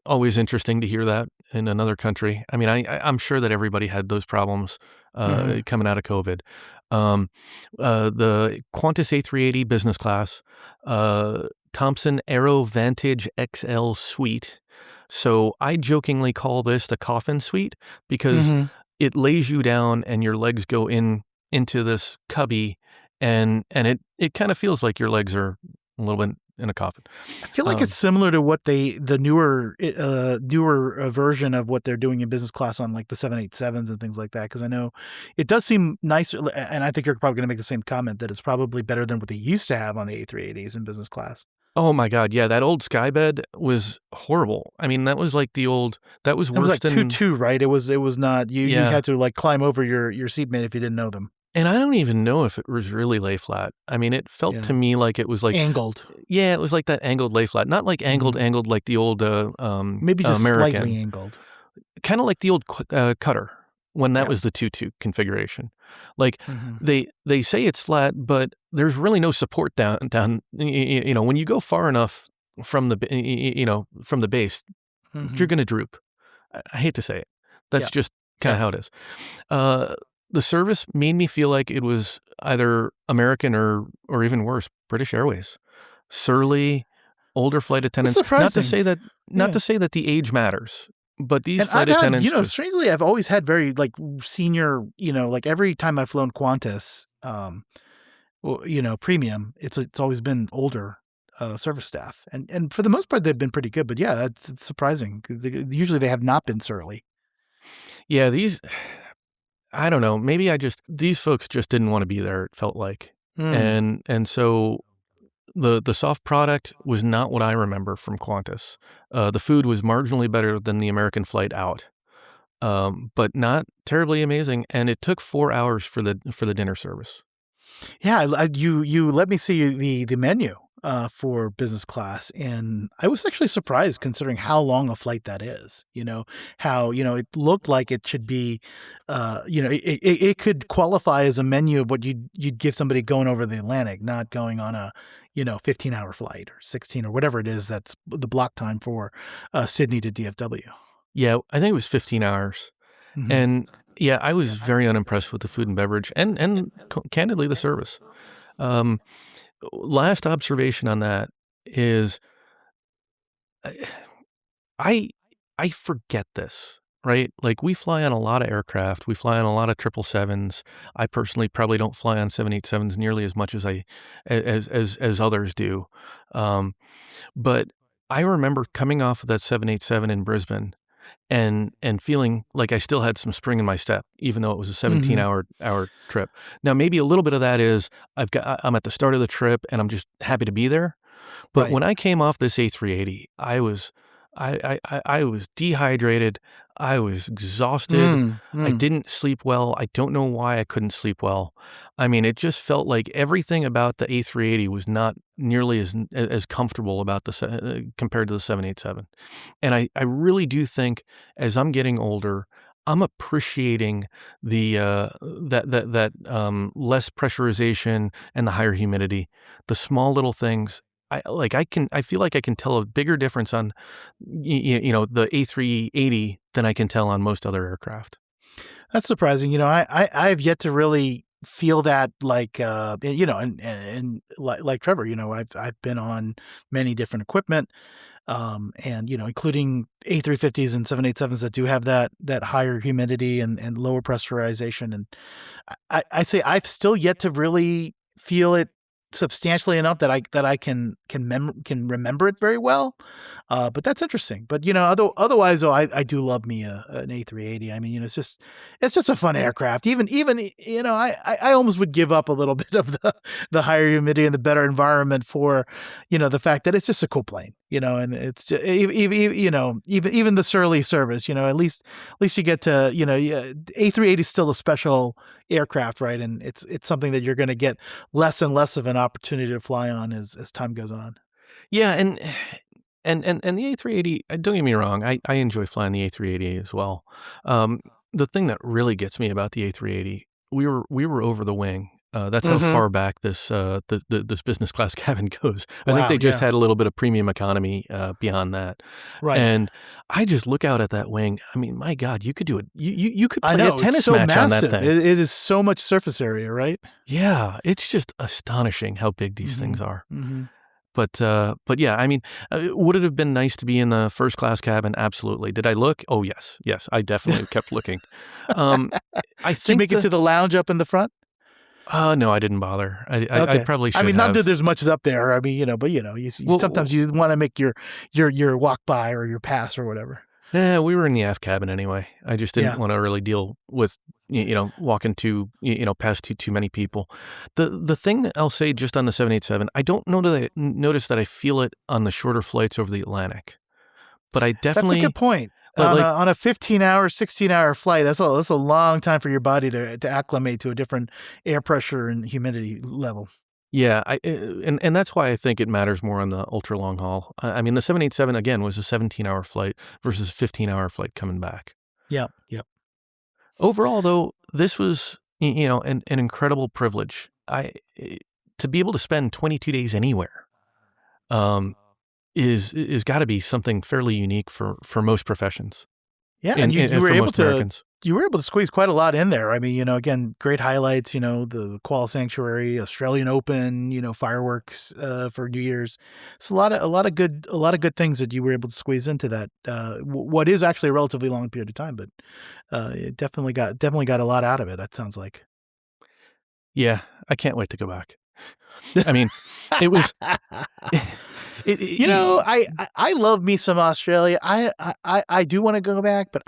Always interesting to hear that in another country. I mean, I'm sure that everybody had those problems Mhm. coming out of COVID. Um, the Qantas A380 business class, Thompson Aero Vantage XL suite. So I jokingly call this the coffin suite because Mhm. it lays you down and your legs go into this cubby, and it kind of feels like your legs are a little bit in a coffin. I feel like it's Um, similar to what the newer version of what they're doing in business class on like the 787s and things like that. Because I know it does seem nicer, and I think you're probably going to make the same comment that it's probably better than what they used to have on the A380s in business class. Oh my god, yeah, that old Skybed was horrible. I mean, that was like that was It was worse like two than two, right? It was not you yeah, had to like climb over your seatmate if you didn't know them. and I don't even know if it was really lay flat. I mean, it felt Yeah, to me like it was like angled, yeah, it was like that angled lay flat, not like hmm angled like the old, maybe just slightly American, angled. kinda like the old Cutter. when that Yep. was the 2-2 configuration. Like Mhm. they say it's flat, but there's really no support down. When you go far enough from from the base, you're Mhm. going to droop. I hate to say it. That's Yep. just kind of Yep. how it is. Uh, the service made me feel like it was either American or even worse, British Airways. Surly, older flight That's attendants. surprising. Not Yeah. to say that the age matters, but these And flight I've had, attendants just strangely, I've always had very, like, senior, like, every time I've flown Qantas, premium, it's always been older, service staff, and for the most part, they've been pretty good, but yeah, it's surprising. 'Cause usually they have not been surly. yeah, these I don't know, maybe these folks just didn't wanna be there, it felt like. Mm. And so the soft product was not what I remember from Qantas. The food was marginally better than the American flight out, but not terribly amazing, and it took 4 hours for the dinner service. Yeah, you let me see the menu, for business class, and I was actually surprised considering how long a flight that is. How, it looked like it should be, it could qualify as a menu of what you'd give somebody going over the Atlantic, not going on a, 15-hour flight or 16 or whatever it is that's the block time for, Sydney to DFW. Yeah, I think it was 15 hours, Mhm. and, yeah, I was very unimpressed with the food and beverage and candidly, the service. Um, last observation on that is I I forget this, right? Like, we fly on a lot of aircraft. We fly on a lot of 777s. I personally probably don't fly on 787s nearly as much as as others do. Um, but I remember coming off of that 787 in Brisbane and feeling like I still had some spring in my step, even though it was a 17 Mhm. hour trip. Now, maybe a little bit of that is I'm at the start of the trip and I'm just happy to be there. But Right. when I came off this A380, I was dehydrated. I was exhausted. Mm, I mm. didn't sleep well. I don't know why I couldn't sleep well. I mean, it just felt like everything about the A380 was not nearly as comfortable compared to the 787. And I really do think as I'm getting older, I'm appreciating the less pressurization and the higher humidity, the small little things. I feel like I can tell a bigger difference on the A380 than I can tell on most other aircraft. That's surprising. I've yet to really feel that, like, and like Trevor, I've been on many different equipment, and, including A350s and 787s that do have that higher humidity and lower pressurization. And I'd say I've still yet to really feel it substantially enough that I can remember it very well. But that's interesting. But, otherwise, though, I do love me an A380. I mean, it's just a fun aircraft. Even I almost would give up a little bit of the higher humidity and the better environment for, the fact that it's just a cool plane. And it's just, even the surly service. At least you get to, yeah, A380 is still a special aircraft, right? And it's something that you're going to get less and less of an opportunity to fly on as time goes on. Yeah, and the A380, don't get me wrong, I enjoy flying the A380 as well. Um, the thing that really gets me about the A380, we were over the wing. That's how Mhm. far back this business class cabin goes. I think Wow, they just yeah. had a little bit of premium economy beyond that, Right. and I just look out at that wing. I mean, my God, you could do it. You could I play a know, it's tennis so match on that massive. thing. It is so much surface area, right? Yeah, it's just astonishing how big these things Mhm. are. Mhm. But yeah, I mean, would it have been nice to be in the first class cabin? Absolutely. Did I look? Oh, yes. Yes, I definitely kept looking. Um, I Did you think make it to the lounge up in the front? no, I didn't bother. I Okay. probably I should mean, not that have. there's much up there. I mean, but, sometimes Well, you wanna make your walk by or your pass or whatever. we were in the aft cabin anyway. I just didn't Yeah. want to really deal with, walking past too many people. The thing that I'll say just on the 787, I don't know that I notice that I feel it on the shorter flights over the Atlantic, but I That's a good definitely point. like On a like on a 15-hour, 16-hour flight, that's a long time for your body to acclimate to a different air pressure and humidity level. Yeah, and that's why I think it matters more on the ultra long haul. I mean, the 787 again was a 17-hour flight versus a 15-hour flight coming back. Yep, yep. Overall, though, this was an incredible privilege. To be able to spend 22 days anywhere um, is got to be something fairly unique for most professions Yeah, and and for most Americans. you were able to squeeze quite a lot in there. I mean, again, great highlights, the Koala Sanctuary, Australian Open, fireworks for New Year's. It's a lot of good things that you were able to squeeze into that what is actually a relatively long period of time, but it definitely got a lot out of it, that sounds like. Yeah, I can't wait to go back. I mean, it was I love me some Australia. I do want to go back, but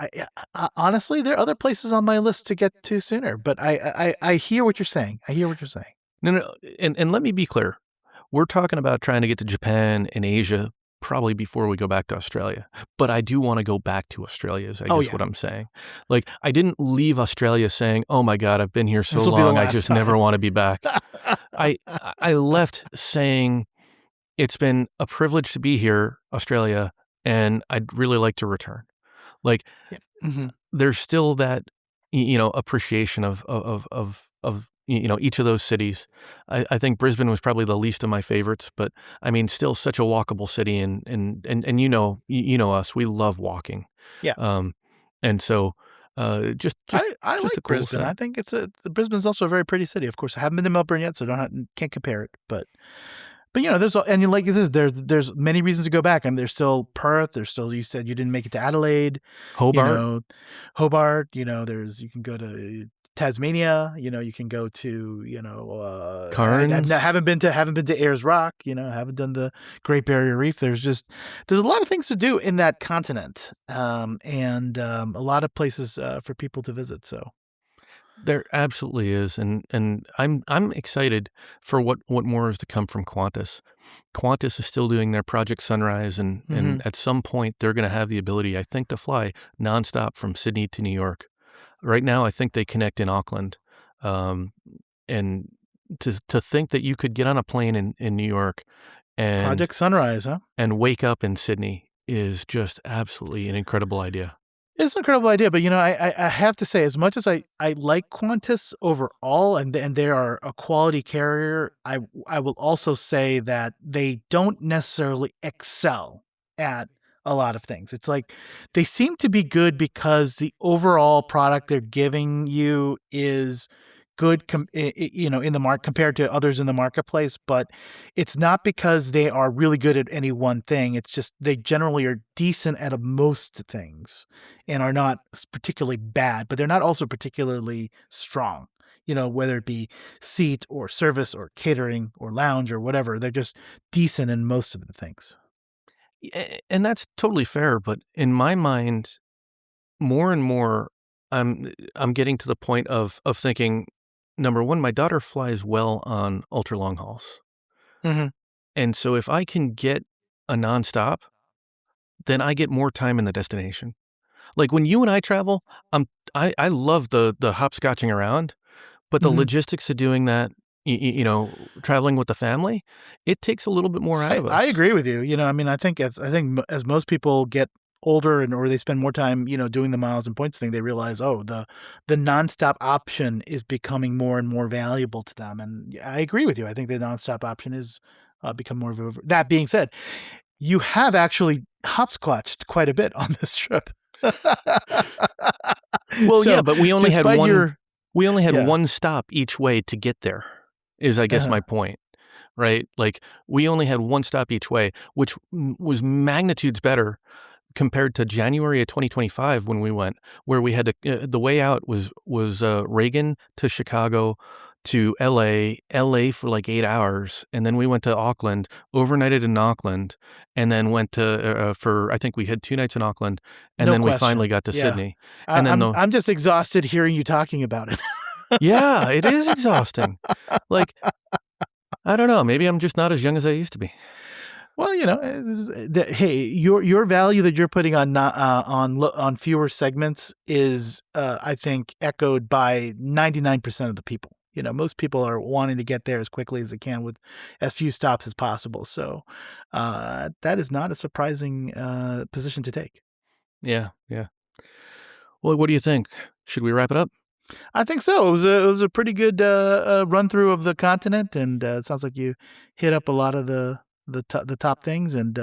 honestly, there are other places on my list to get to sooner. But I hear what you're saying. I hear what you're saying. no, and let me be clear. We're talking about trying to get to Japan and Asia probably before we go back to Australia. But I do want to go back to Australia is I guess what I'm saying. Like, I didn't leave Australia saying, "Oh my God, I've been here so This will be the long, I last just time. never want to be back." I left saying it's been a privilege to be here, Australia, and I'd really like to return. Like, Yeah. Mhm. there's still that appreciation of each of those cities. I think Brisbane was probably the least of my favorites, but I mean, still such a walkable city, and you know us, we love walking. Yeah. And so I just like a cool Brisbane. I set. think Brisbane's also a very pretty city. Of course, I haven't been to Melbourne yet, so can't compare it. But like this, there's many reasons to go back. I mean, there's still Perth. There's still, you said you didn't make it to Adelaide. Hobart, Hobart. You can go to Tasmania. You can go to Cairns. haven't been to Ayers Rock. Haven't done the Great Barrier Reef. There's a lot of things to do in that continent, and a lot of places for people to visit. So There absolutely is, and I'm excited for what more is to come from Qantas. Qantas is still doing their Project Sunrise, and at some point they're going to have the ability, I think, to fly nonstop from Sydney to New York. Right now, I think they connect in Auckland, and to think that you could get on a plane in New York and Project Sunrise, huh? and wake up in Sydney is just absolutely an incredible idea. It's an incredible idea, but I have to say, as much as I like Qantas overall, and they are a quality carrier, I will also say that they don't necessarily excel at a lot of things. It's like they seem to be good because the overall product they're giving you is good, in the market compared to others in the marketplace, but it's not because they are really good at any one thing. It's just they generally are decent at most things and are not particularly bad, but they're not also particularly strong. Whether it be seat or service or catering or lounge or whatever, they're just decent in most of the things. And that's totally fair, but in my mind, more and more, I'm getting to the point of thinking, number one, my daughter flies well on ultra long hauls, Mm-hmm. and so if I can get a nonstop, then I get more time in the destination. Like when you and I travel, I love the hopscotching around, but the Mm-hmm. logistics of doing that, traveling with the family, it takes a little bit more out of I us. agree with you. I mean, as most people get older or they spend more time, doing the miles and points thing, they realize, oh, the nonstop option is becoming more and more valuable to them. And I agree with you. I think the nonstop option is become more of a. That being said, you have actually hopscotched quite a bit on this trip. Well, yeah, So, but despite your we only had yeah, one stop each way to get there. Is I guess uh my point, right? Like we only had one stop each way, which was magnitudes better compared to January of 2025 when we went, where we had to, the way out was Reagan to Chicago to LA for like 8 hours, and then we went to Auckland, overnighted in Auckland, and then went to for I think we had 2 nights in Auckland, and no then we finally question. got to Yeah, Sydney, and then the I'm just exhausted hearing you talking about it. yeah, it is exhausting. Like I don't know, maybe I'm just not as young as I used to be. Well, hey, your value that you're putting on not on fewer segments is, I think, echoed by 99% of the people. Most people are wanting to get there as quickly as they can with as few stops as possible. So that is not a surprising position to take. Yeah, yeah. Well, what do you think? Should we wrap it up? I think so. It was a pretty good run through of the continent, and it sounds like you hit up a lot of the top things. And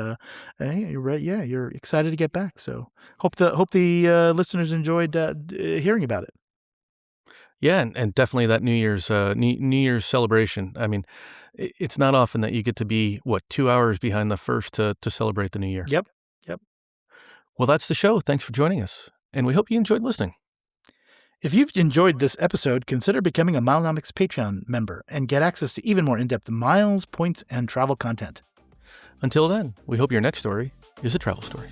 hey, you're right. Yeah, you're excited to get back. So hope the listeners enjoyed hearing about it. Yeah, and definitely that New Year's celebration. I mean, it's not often that you get to be 2 hours behind the first to celebrate the new year. Yep. Yep. Well, that's the show. Thanks for joining us, and we hope you enjoyed listening. If you've enjoyed this episode, consider becoming a Milenomics Patreon member and get access to even more in-depth miles, points, and travel content. Until then, we hope your next story is a travel story.